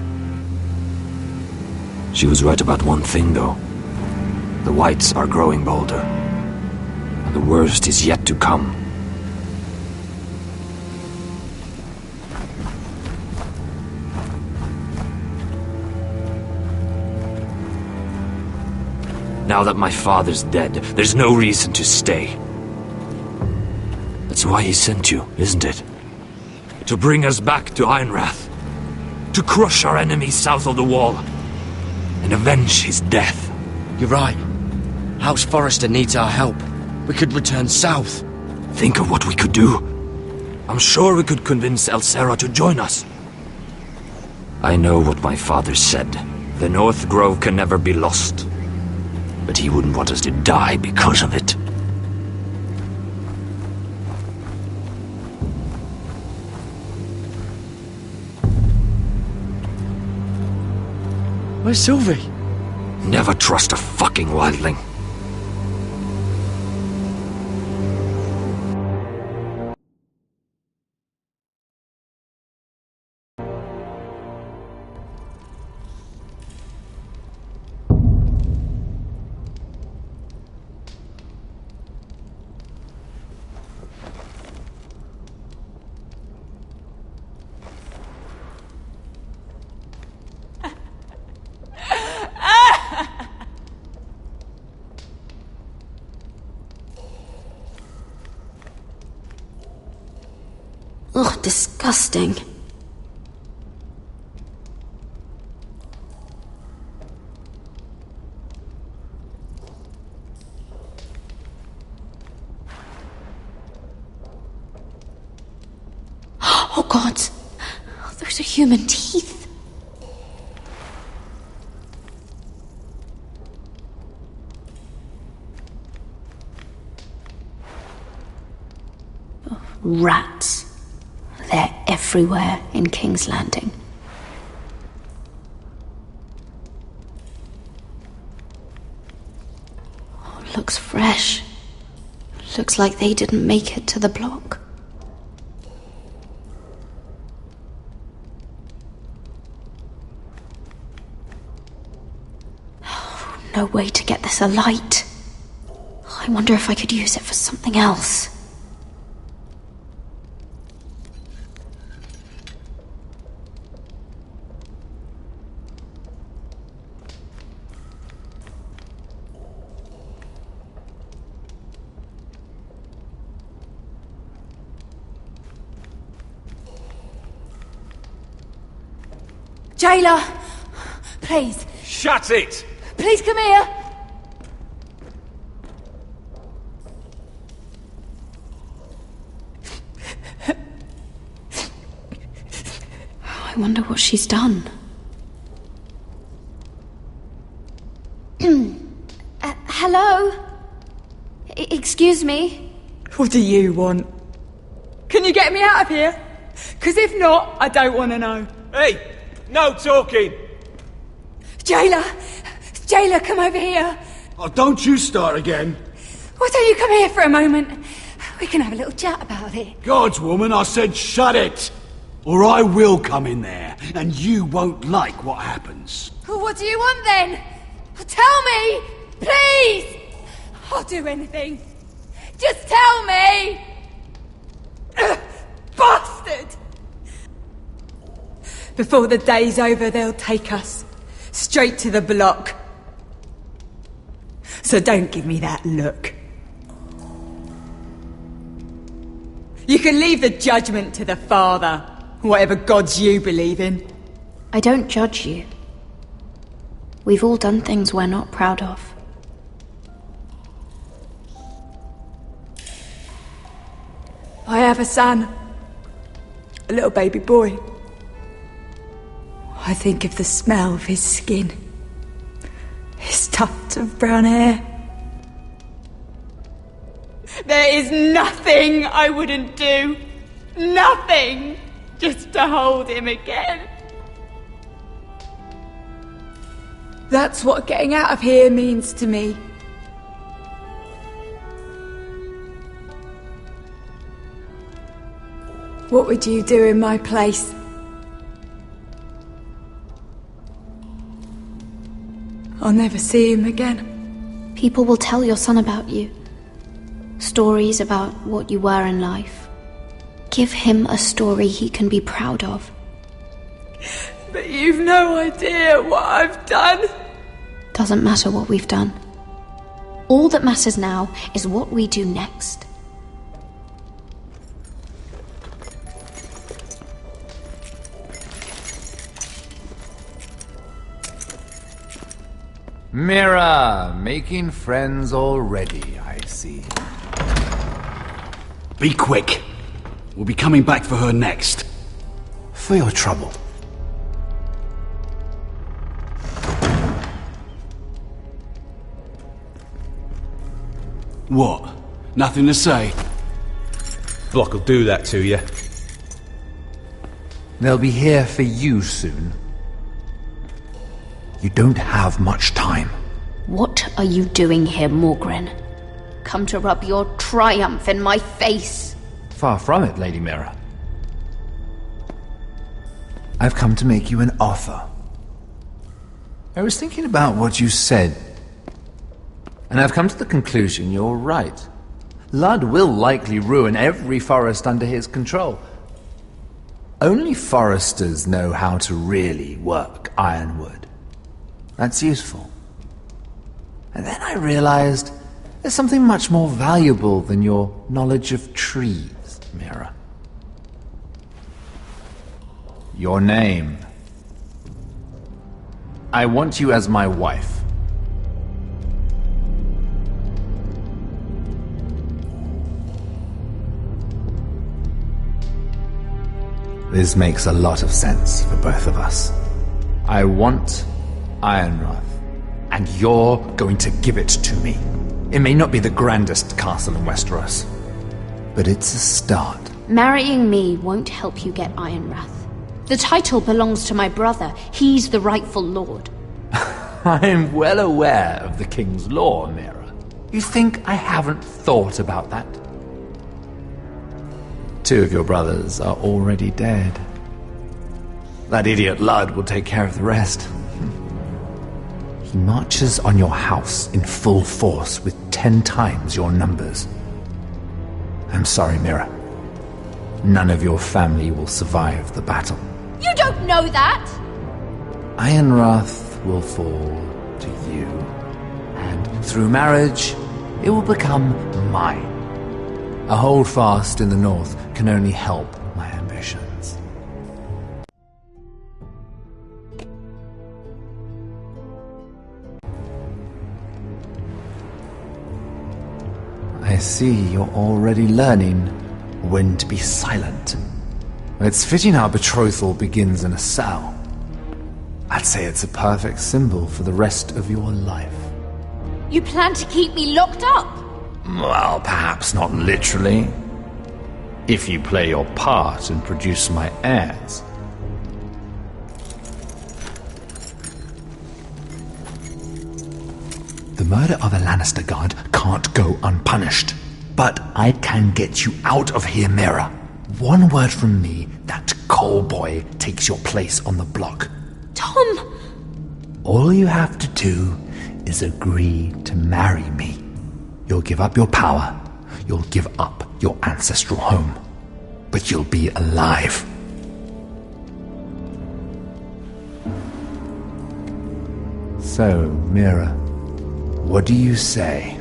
She was right about one thing, though. The whites are growing bolder. And the worst is yet to come. Now that my father's dead, there's no reason to stay. That's why he sent you, isn't it? To bring us back to Ironrath. To crush our enemies south of the wall. And avenge his death. You're right. House Forrester needs our help. We could return south. Think of what we could do. I'm sure we could convince Elsera to join us. I know what my father said. The North Grove can never be lost. But he wouldn't want us to die because of it. Where's Sylvie? Never trust a fucking wildling. Ugh, disgusting. Oh God, those are human teeth. Rats. They're everywhere in King's Landing. Oh, looks fresh. Looks like they didn't make it to the block. Oh, no way to get this alight. I wonder if I could use it for something else. Jailer! Please. Shut it! Please come here! I wonder what she's done. Hello? Excuse me? What do you want? Can you get me out of here? Because if not, I don't want to know. Hey! No talking! Jailer! Jailer, come over here! Oh, don't you start again. Why don't you come here for a moment? We can have a little chat about it. God's woman, I said shut it! Or I will come in there, and you won't like what happens. Well, what do you want then? Tell me! Please! I'll do anything. Just tell me! Bastard! Before the day's over, they'll take us straight to the block. So don't give me that look. You can leave the judgment to the Father, whatever gods you believe in. I don't judge you. We've all done things we're not proud of. I have a son. A little baby boy. I think of the smell of his skin. His tufts of brown hair. There is nothing I wouldn't do. Nothing! Just to hold him again. That's what getting out of here means to me. What would you do in my place? I'll never see him again. People will tell your son about you. Stories about what you were in life. Give him a story he can be proud of. But you've no idea what I've done. Doesn't matter what we've done. All that matters now is what we do next. Mira, making friends already, I see. Be quick. We'll be coming back for her next. For your trouble. What? Nothing to say? Block will do that to you. They'll be here for you soon. You don't have much time. What are you doing here, Morgren? Come to rub your triumph in my face. Far from it, Lady Mira. I've come to make you an offer. I was thinking about what you said, and I've come to the conclusion you're right. Ludd will likely ruin every forest under his control. Only foresters know how to really work ironwood. That's useful. And then I realized there's something much more valuable than your knowledge of trees, Mira. Your name. I want you as my wife. This makes a lot of sense for both of us. I want Ironrath, and you're going to give it to me. It may not be the grandest castle in Westeros, but it's a start. Marrying me won't help you get Ironrath. The title belongs to my brother. He's the rightful lord. I'm well aware of the king's law, Mira. You think I haven't thought about that? 2 of your brothers are already dead. That idiot Ludd will take care of the rest. He marches on your house in full force with 10 times your numbers. I'm sorry, Mira. None of your family will survive the battle. You don't know that! Ironrath will fall to you, and through marriage, it will become mine. A holdfast in the north can only help my ambitions. I see you're already learning when to be silent. It's fitting our betrothal begins in a cell. I'd say it's a perfect symbol for the rest of your life. You plan to keep me locked up? Well, perhaps not literally. If you play your part and produce my heirs. The murder of a Lannister guard can't go unpunished. But I can get you out of here, Mira. One word from me, that coal boy takes your place on the block. Tom! All you have to do is agree to marry me. You'll give up your power. You'll give up your ancestral home. But you'll be alive. So, Mira, what do you say?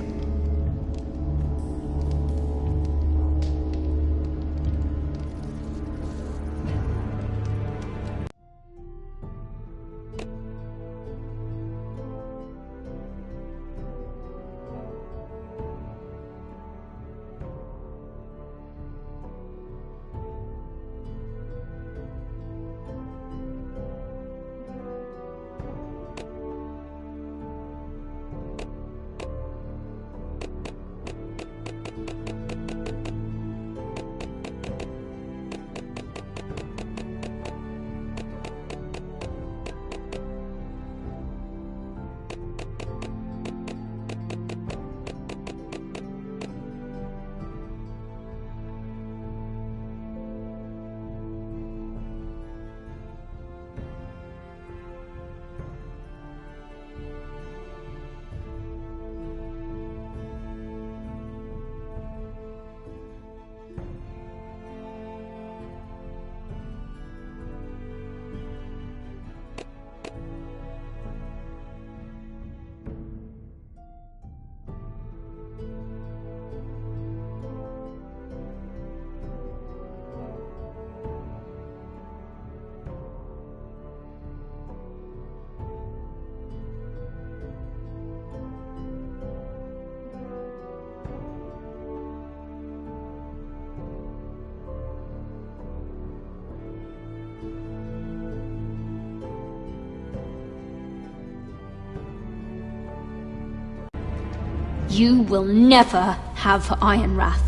You will never have Ironrath.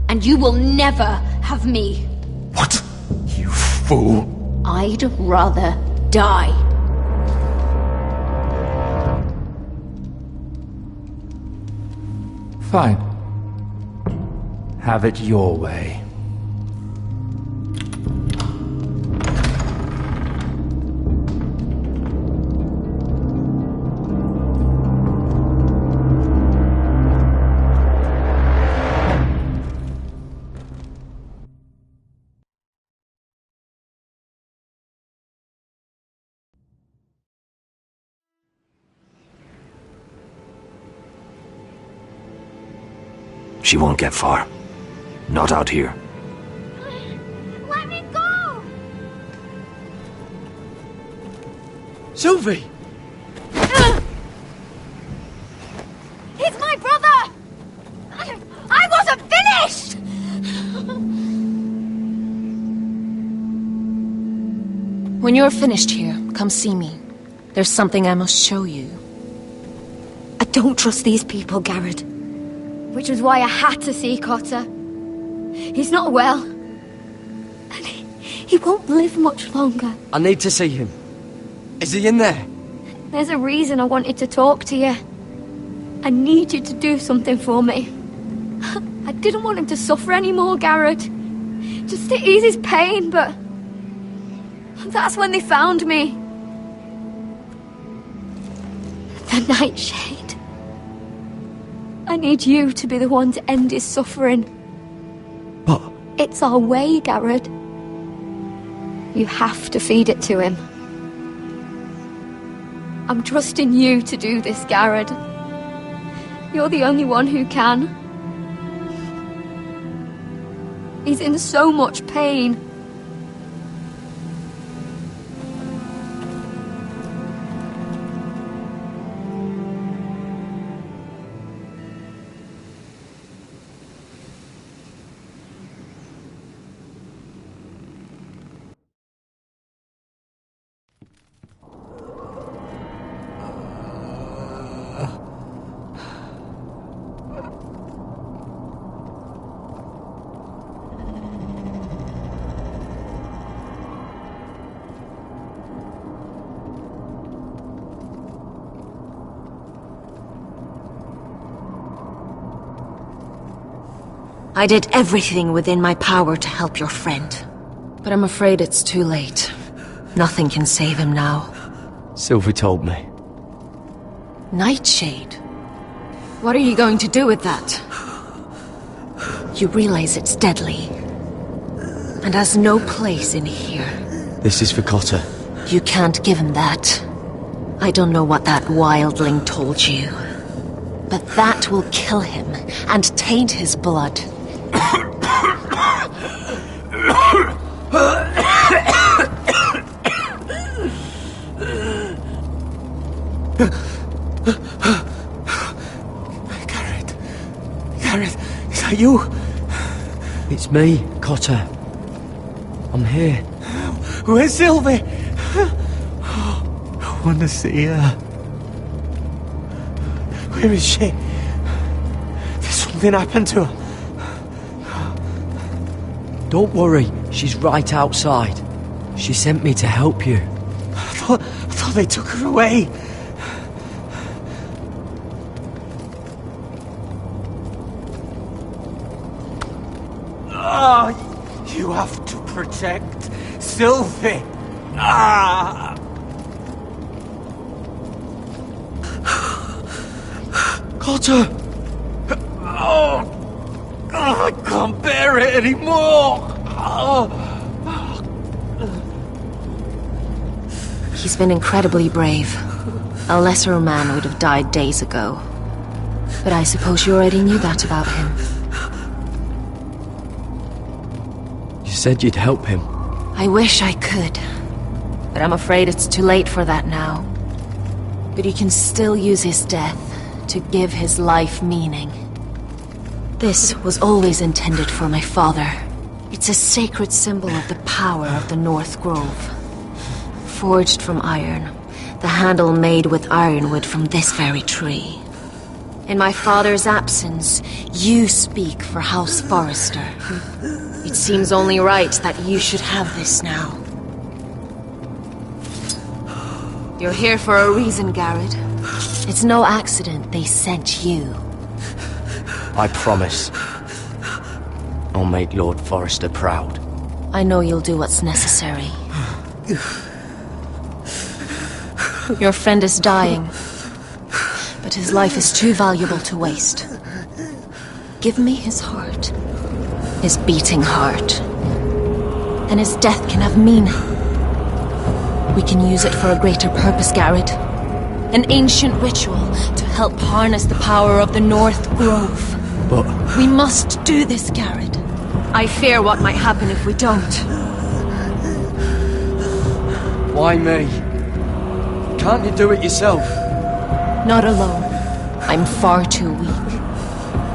And you will never have me. What? You fool! I'd rather die. Fine. Have it your way. She won't get far. Not out here. Let me go! Sylvie! He's my brother! I wasn't finished! When you're finished here, come see me. There's something I must show you. I don't trust these people, Garrett. Which was why I had to see Cotter. He's not well. And he won't live much longer. I need to see him. Is he in there? There's a reason I wanted to talk to you. I need you to do something for me. I didn't want him to suffer anymore, Garrett. Just to ease his pain, but... that's when they found me. The Nightshade. I need you to be the one to end his suffering. But... it's our way, Garrett. You have to feed it to him. I'm trusting you to do this, Garrett. You're the only one who can. He's in so much pain. I did everything within my power to help your friend. But I'm afraid it's too late. Nothing can save him now. Sylvie told me. Nightshade? What are you going to do with that? You realize it's deadly. And has no place in here. This is for Cotter. You can't give him that. I don't know what that wildling told you. But that will kill him and taint his blood. Garrett, is that you? It's me, Cotter. I'm here. Where's Sylvie? I want to see her. Where is she? There's something happened to her. Don't worry, she's right outside. She sent me to help you. I thought they took her away. You have to protect Sylvie. Cotter! I can't bear it anymore! He's been incredibly brave. A lesser man would have died days ago. But I suppose you already knew that about him. You said you'd help him. I wish I could. But I'm afraid it's too late for that now. But you can still use his death to give his life meaning. This was always intended for my father. It's a sacred symbol of the power of the North Grove. Forged from iron, the handle made with ironwood from this very tree. In my father's absence, you speak for House Forrester. It seems only right that you should have this now. You're here for a reason, Garrett. It's no accident they sent you. I promise. I'll make Lord Forrester proud. I know you'll do what's necessary. Your friend is dying, but his life is too valuable to waste. Give me his heart. His beating heart. And his death can have meaning. We can use it for a greater purpose, Garrett. An ancient ritual to help harness the power of the North Grove. But... we must do this, Garrett. I fear what might happen if we don't. Why me? Can't you do it yourself? Not alone. I'm far too weak.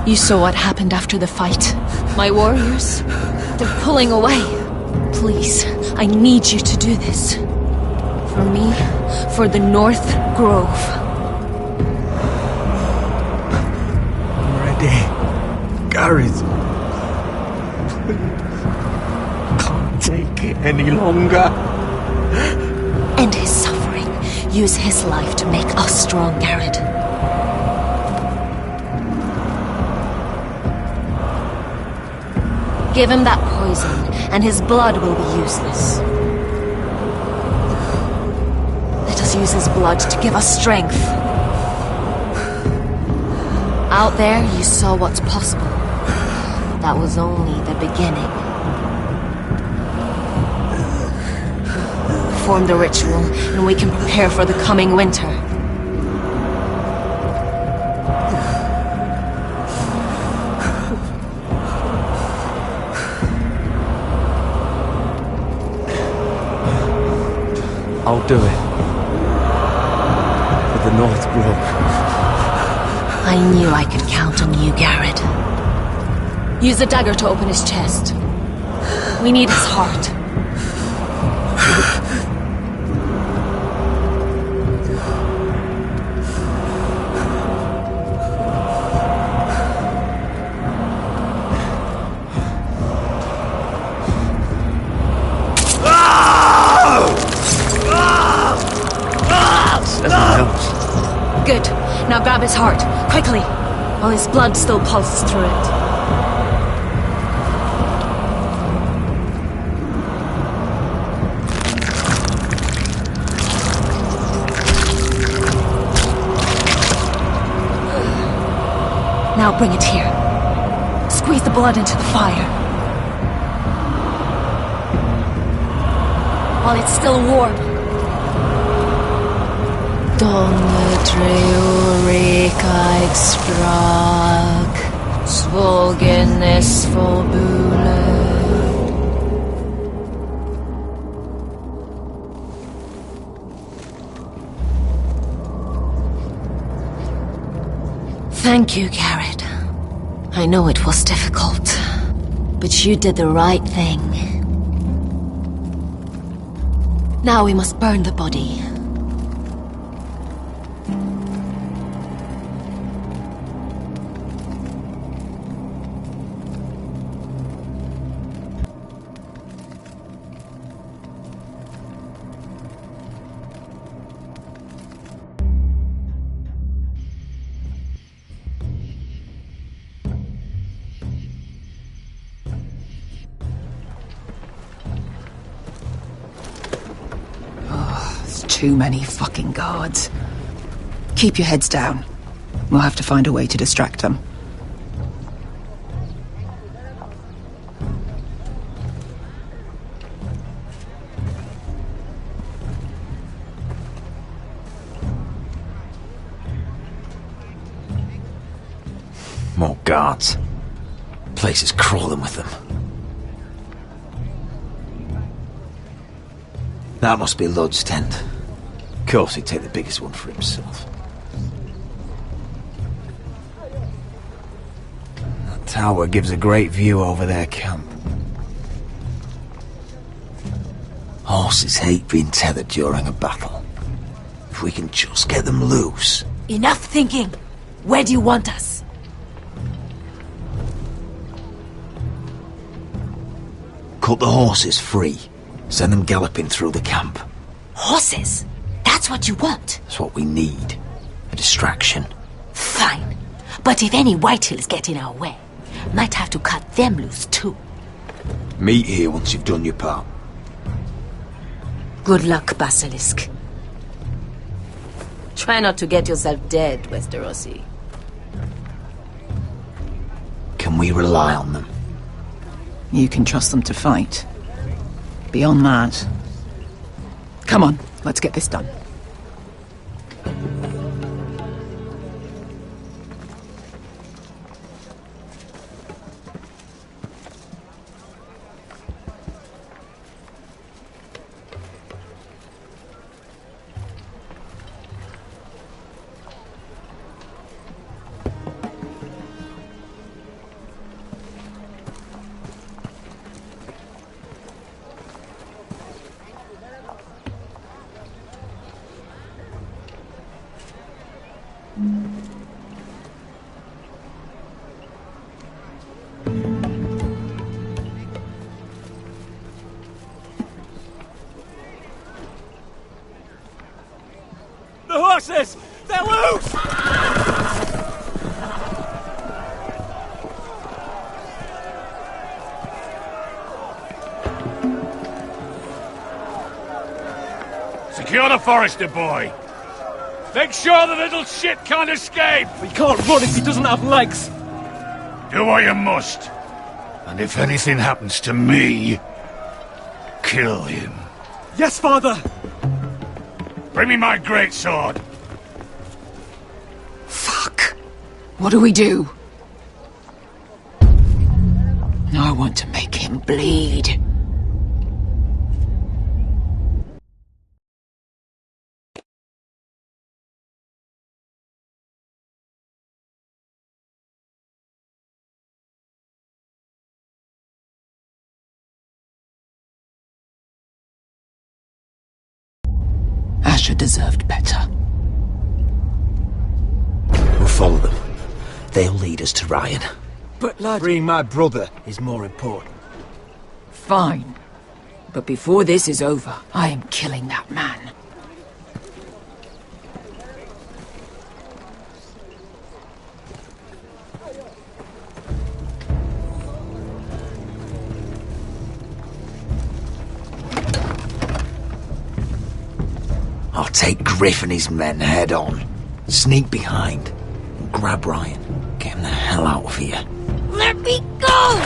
You saw what happened after the fight. My warriors, they're pulling away. Please, I need you to do this. For me, for the North Grove. I'm ready. Gareth. Can't take it any longer. End his suffering. Use his life to make us strong, Gareth. Give him that poison, and his blood will be useless. Let us use his blood to give us strength. Out there, you saw what's possible. That was only the beginning. Perform the ritual, and we can prepare for the coming winter. I'll do it. For the North Grove. I knew I could count on you, Garrett. Use the dagger to open his chest. We need his heart. Good. Now grab his heart, quickly, while his blood still pulses through it. Now bring it here. Squeeze the blood into the fire. While it's still warm. Donne treurig sprach, svogen es forbule. Thank you, Garrett. I know it was difficult, but you did the right thing. Now we must burn the body. Too many fucking guards. Keep your heads down. We'll have to find a way to distract them. More guards. Place is crawling with them. That must be Lud's tent. Of course he'd take the biggest one for himself. That tower gives a great view over their camp. Horses hate being tethered during a battle. If we can just get them loose... Enough thinking! Where do you want us? Cut the horses free. Send them galloping through the camp. Horses? That's what you want? That's what we need. A distraction. Fine. But if any Whitehills get in our way, might have to cut them loose too. Meet here once you've done your part. Good luck, Basilisk. Try not to get yourself dead, Westerosi. Can we rely on them? You can trust them to fight. Beyond that... Come on, let's get this done. horses! They're loose! Secure the Forester boy. Make sure the little shit can't escape. We can't run if he doesn't have legs. Do what you must. And if anything happens to me, kill him. Yes, father. Bring me my greatsword. Fuck. What do we do? I want to make him bleed. Asher deserved better. We'll follow them. They'll lead us to Ryan. But lad... Freeing my brother is more important. Fine. But before this is over, I am killing that man. I'll take Griff and his men head on. Sneak behind. And grab Ryan. Get him the hell out of here. Let me go!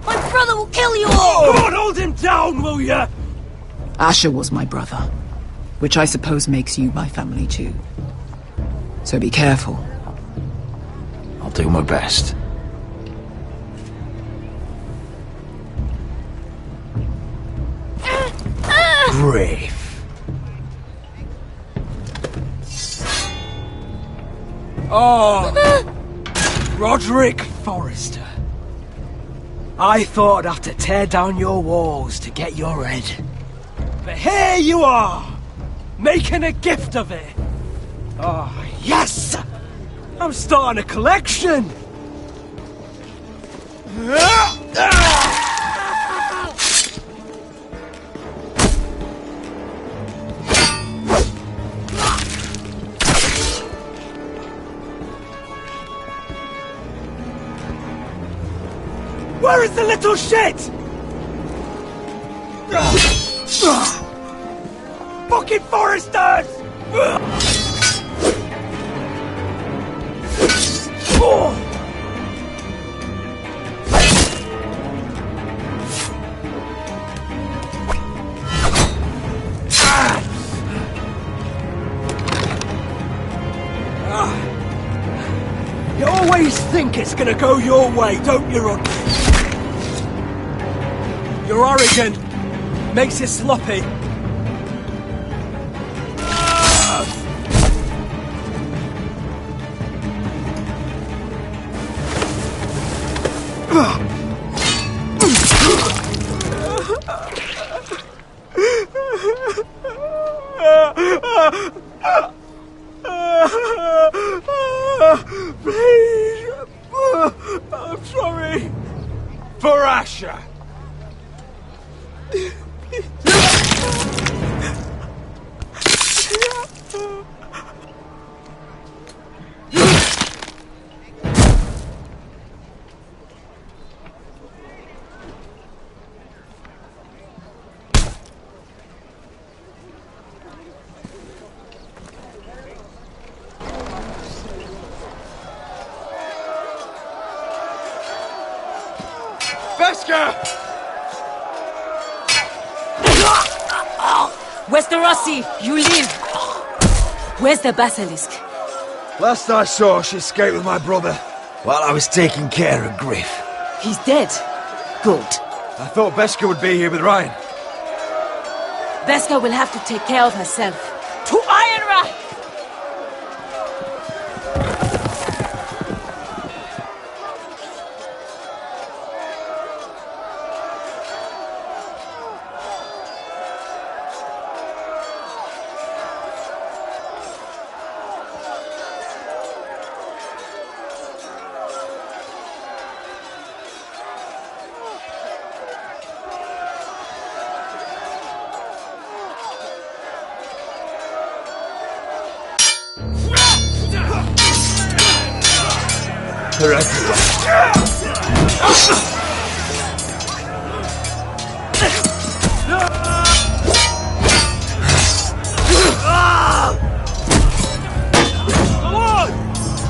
My brother will kill you all! Go on, hold him down, will ya? Asher was my brother, which I suppose makes you my family too. So be careful. I'll do my best. Griff. Oh, Roderick Forrester. I thought I'd have to tear down your walls to get your head. But here you are, making a gift of it. Oh, yes! I'm starting a collection! Where is the little shit? Fucking Foresters! You always think it's gonna go your way, don't you, Rodney? You're arrogant. Makes you sloppy. Please. I'm sorry. For Asher. Veska! Westerosi, you live! Where's the basilisk? Last I saw, she escaped with my brother. While I was taking care of Griff. He's dead. Good. I thought Beska would be here with Ryan. Veska will have to take care of herself. To Ironrath! They're everywhere.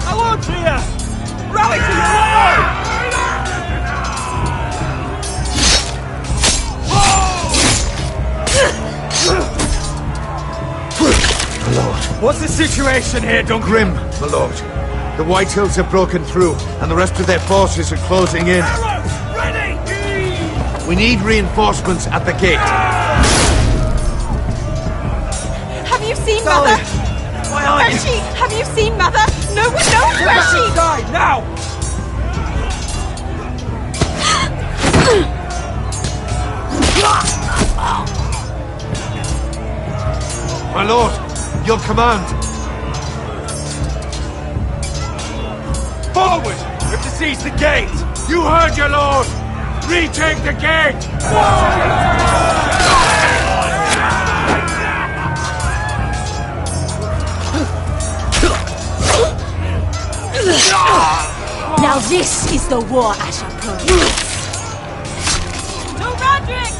My lord's here! Rally to your lord! My lord. What's the situation here, Duncan? Grim, my lord. The Whitehills have broken through, and the rest of their forces are closing in. Arrows, ready! We need reinforcements at the gate. Have you seen Sally, Mother? why aren't Where's she? Have you seen Mother? No one knows Get where back she... inside, now! My lord, your command. Forward! We have to seize the gate! You heard your lord! Retake the gate! Now this is the war Asher promised. No, Roderick!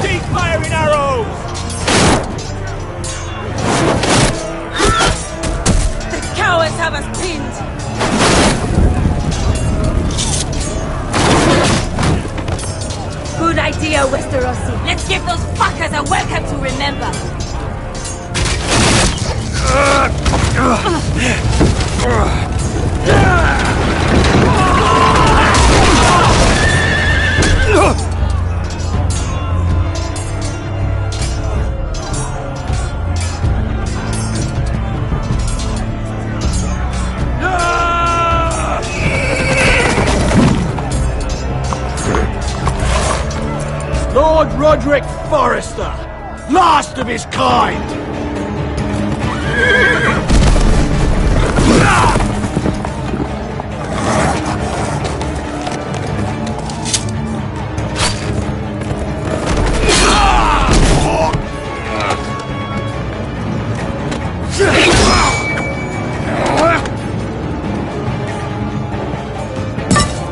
Keep firing arrows! The cowards have us pinned! Good idea, Westerosi. Let's give those fuckers a welcome to remember. Lord Roderick Forrester, last of his kind!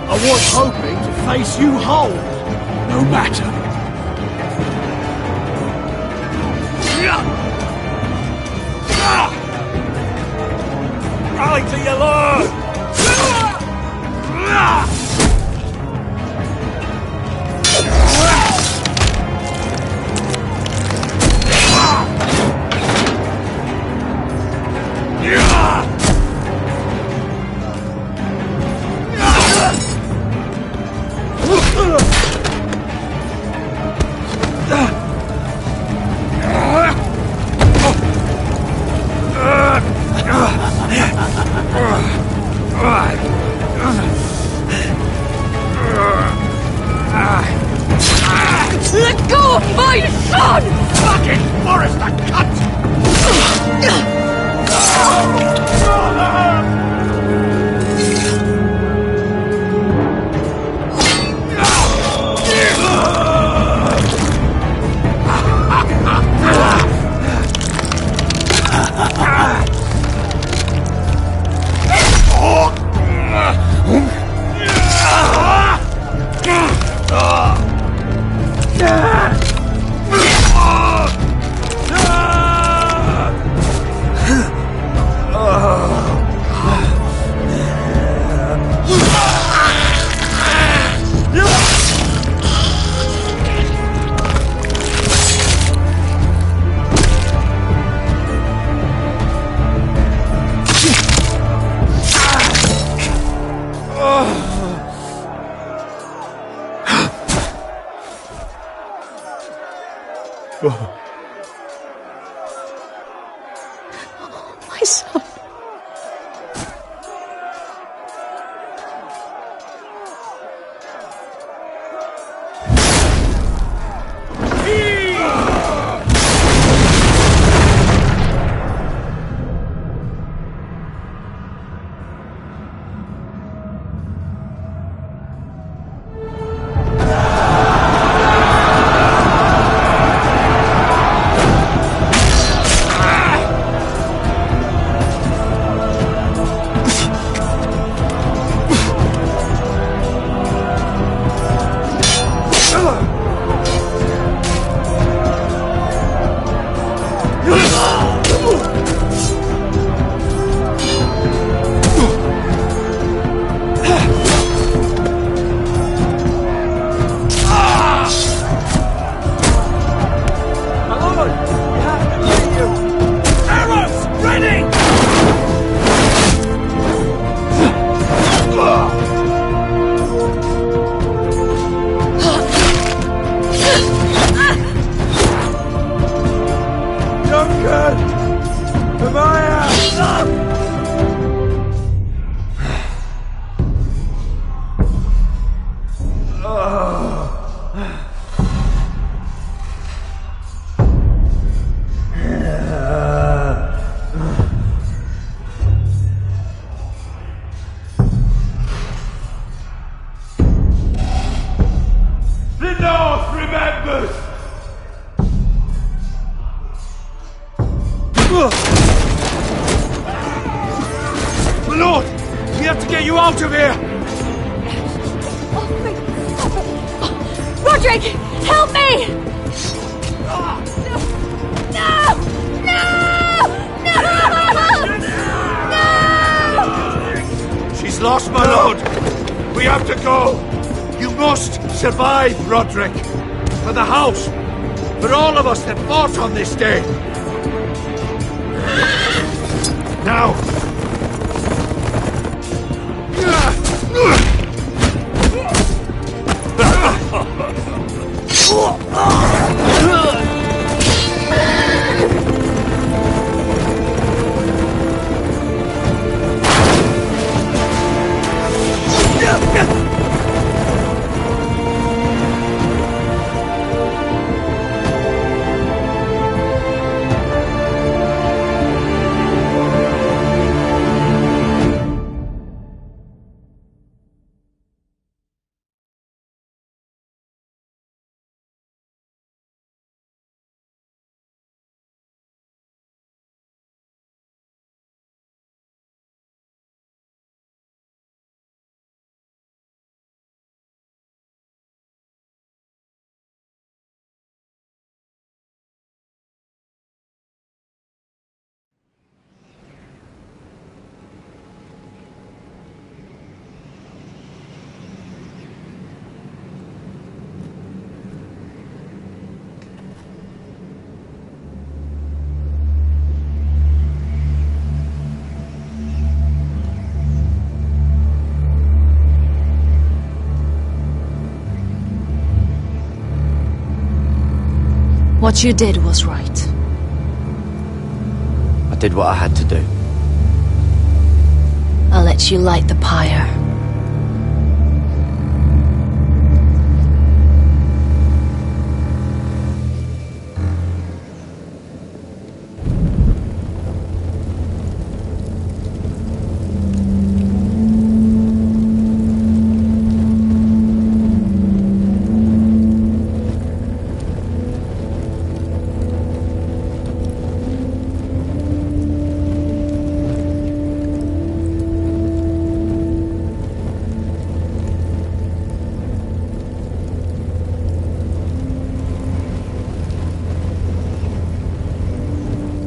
I was hoping to face you whole. No matter. Rally to your lord! Let go of my son! Fucking Forrester cunt! My son. My lord! We have to get you out of here! Roderick! Help me! No! No! No! She's lost, my lord! We have to go! You must survive, Roderick! For the house! For all of us that fought on this day! Now! What you did was right. I did what I had to do. I'll let you light the pyre.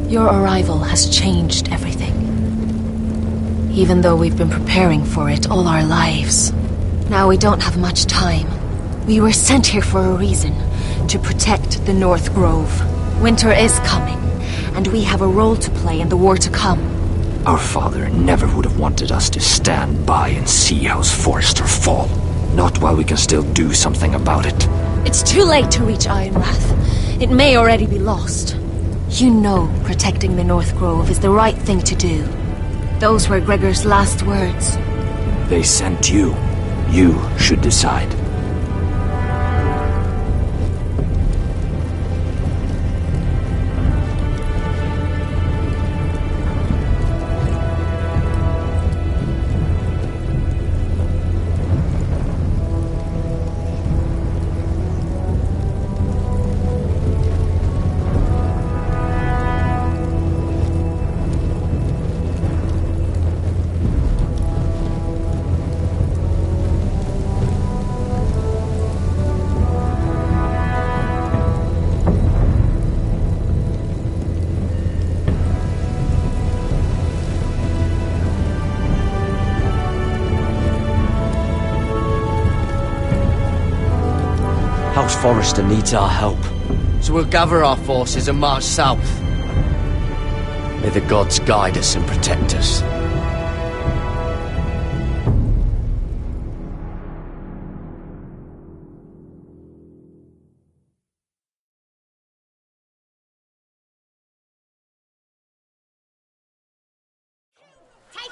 Your arrival has changed everything. Even though we've been preparing for it all our lives. Now we don't have much time. We were sent here for a reason. To protect the North Grove. Winter is coming, and we have a role to play in the war to come. Our father never would have wanted us to stand by and see House Forrester fall. Not while we can still do something about it. It's too late to reach Ironrath. It may already be lost. You know protecting the North Grove is the right thing to do. Those were Gregor's last words. They sent you. You should decide. House Forrester needs our help, so we'll gather our forces and march south. May the gods guide us and protect us.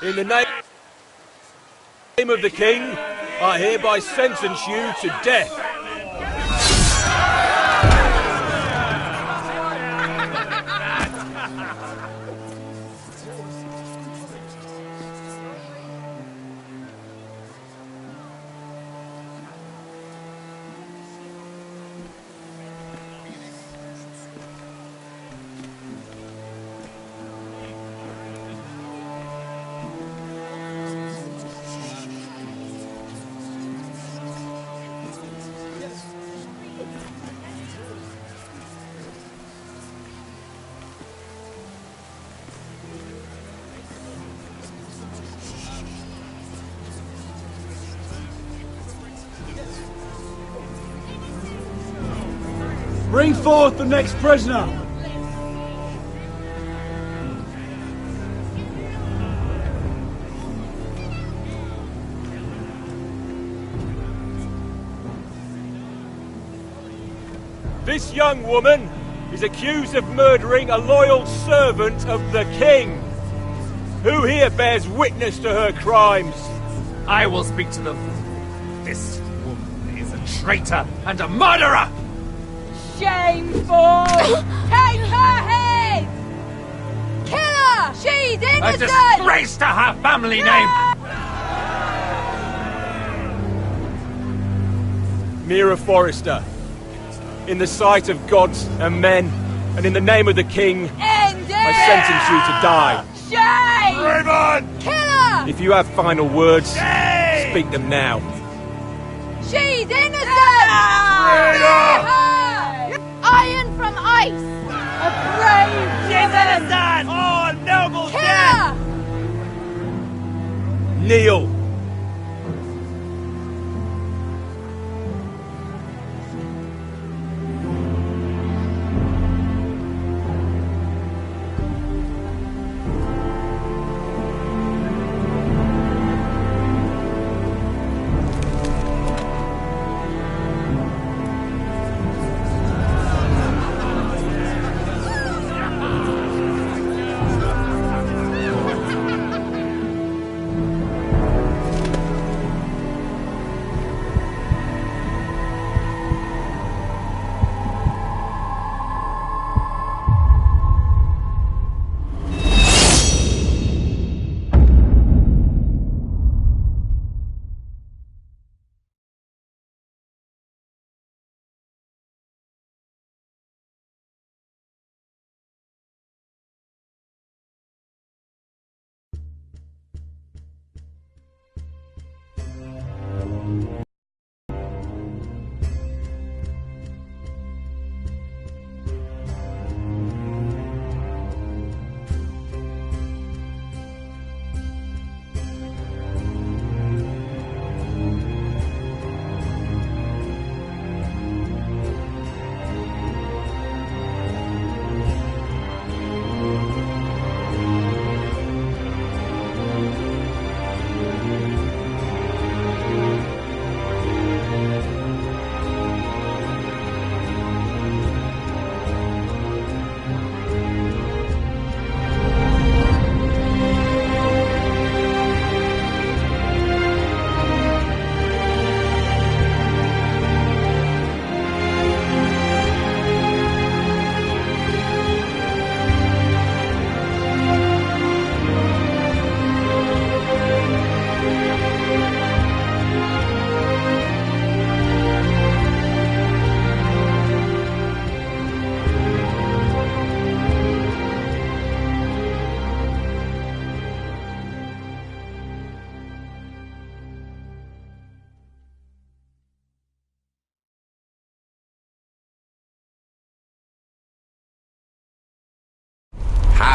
In the name of the king, I hereby sentence you to death. Bring forth the next prisoner! This young woman is accused of murdering a loyal servant of the king. Who here bears witness to her crimes? I will speak to them. This woman is a traitor and a murderer! Shameful! Take her head! Kill her! She's innocent! A disgrace to her family name! Mira Forrester, in the sight of gods and men, and in the name of the king, I sentence you to die. Shame! Raven! Kill her! If you have final words, speak them now. She's innocent! Traitor! Iron from ice! A brave innocent! Oh, noble Kill death! her! Kneel!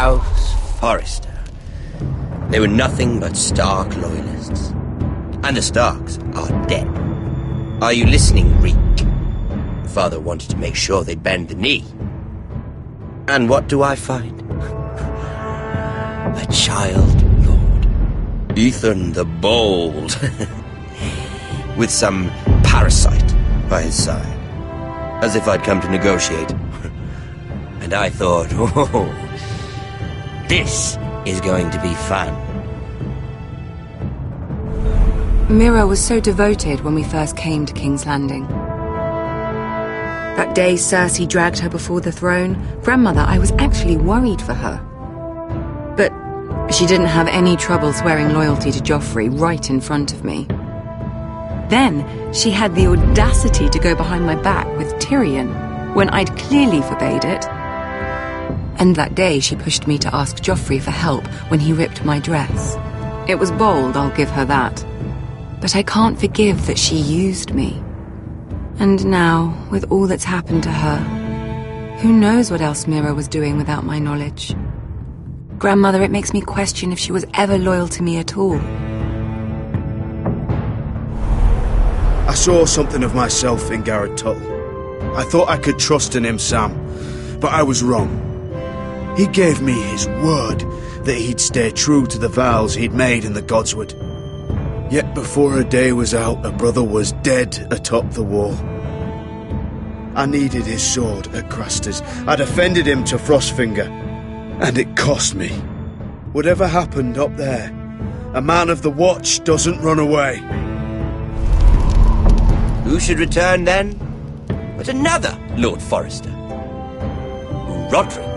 House Forrester. They were nothing but Stark loyalists. And the Starks are dead. Are you listening, Reek? Father wanted to make sure they'd bend the knee. And what do I find? A child lord. Ethan the Bold. With some parasite by his side. As if I'd come to negotiate. And I thought, oh, this is going to be fun. Mira was so devoted when we first came to King's Landing. That day Cersei dragged her before the throne, Grandmother, I was actually worried for her. But she didn't have any trouble swearing loyalty to Joffrey right in front of me. Then she had the audacity to go behind my back with Tyrion, when I'd clearly forbade it. And that day she pushed me to ask Joffrey for help when he ripped my dress. It was bold, I'll give her that. But I can't forgive that she used me. And now, with all that's happened to her, who knows what else Mira was doing without my knowledge? Grandmother, it makes me question if she was ever loyal to me at all. I saw something of myself in Garrett Tuttle. I thought I could trust in him, Sam, but I was wrong. He gave me his word that he'd stay true to the vows he'd made in the Godswood. Yet before a day was out, a brother was dead atop the wall. I needed his sword at Craster's. I defended him to Frostfinger, and it cost me. Whatever happened up there, a man of the Watch doesn't run away. Who should return then? But another Lord Forrester. Roderick.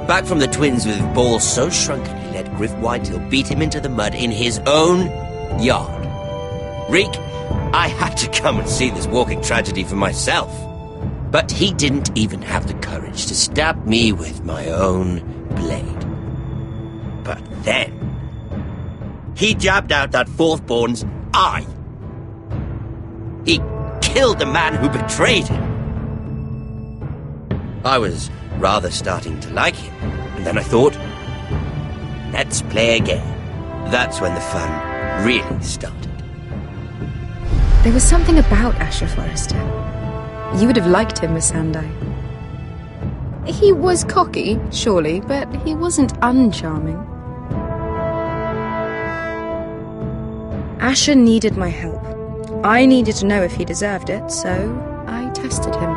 Back from the twins with balls so shrunken he let Griff Whitetail beat him into the mud in his own yard. Reek, I had to come and see this walking tragedy for myself. But he didn't even have the courage to stab me with my own blade. But then, he jabbed out that fourthborn's eye. He killed the man who betrayed him. I was rather starting to like him, and then I thought, let's play again. That's when the fun really started. There was something about Asher Forrester. You would have liked him, Miss Sandai. He was cocky, surely, but he wasn't uncharming. Asher needed my help. I needed to know if he deserved it, so I tested him.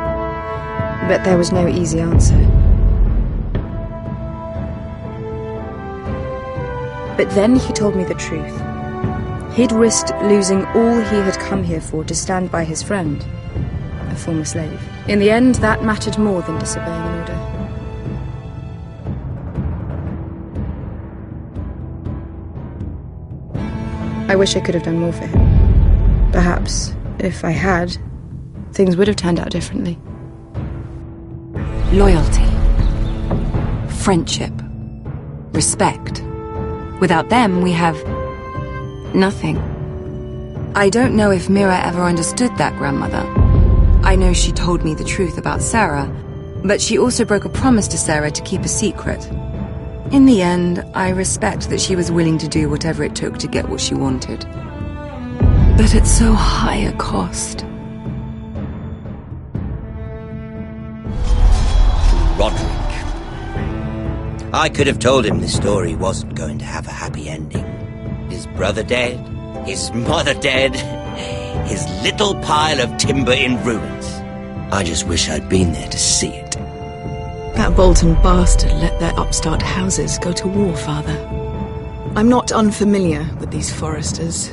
But there was no easy answer. But then he told me the truth. He'd risked losing all he had come here for to stand by his friend, a former slave. In the end, that mattered more than disobeying an order. I wish I could have done more for him. Perhaps, if I had, things would have turned out differently. Loyalty. Friendship. Respect. Without them, we have nothing. I don't know if Mira ever understood that, Grandmother. I know she told me the truth about Sarah, but she also broke a promise to Sarah to keep a secret. In the end, I respect that she was willing to do whatever it took to get what she wanted. But at so high a cost. Roderick. I could have told him this story wasn't going to have a happy ending. His brother dead, his mother dead, his little pile of timber in ruins. I just wish I'd been there to see it. That Bolton bastard let their upstart houses go to war, Father. I'm not unfamiliar with these Forresters.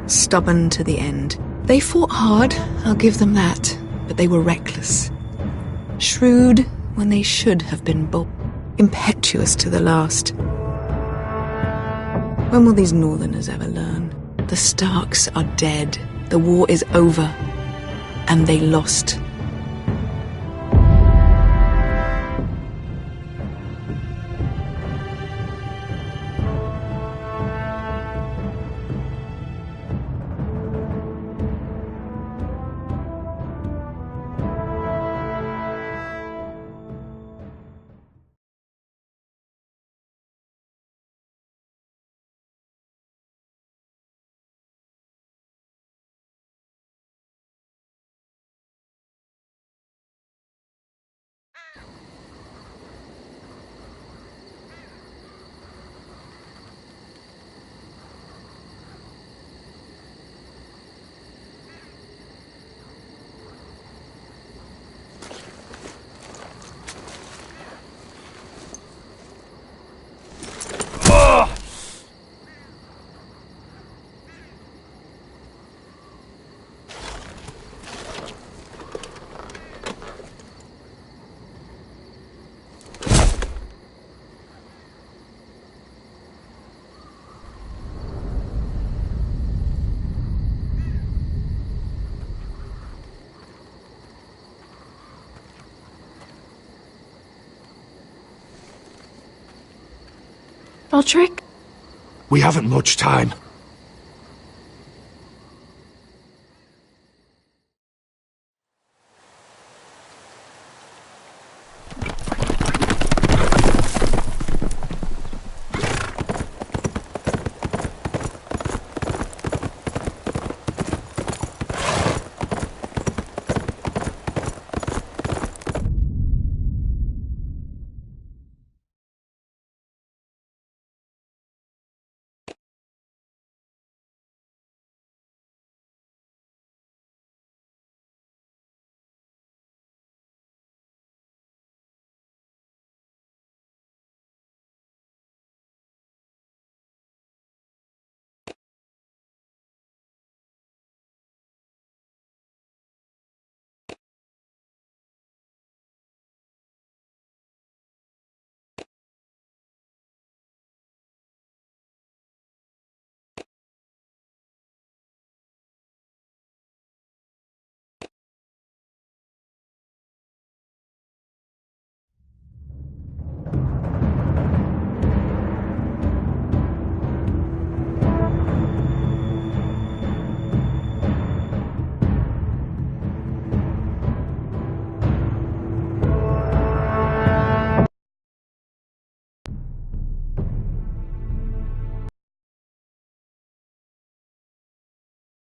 Stubborn to the end. They fought hard, I'll give them that, but they were reckless. Shrewd when they should have been bold. Impetuous to the last. When will these Northerners ever learn? The Starks are dead. The war is over. And they lost. Roderick? We haven't much time.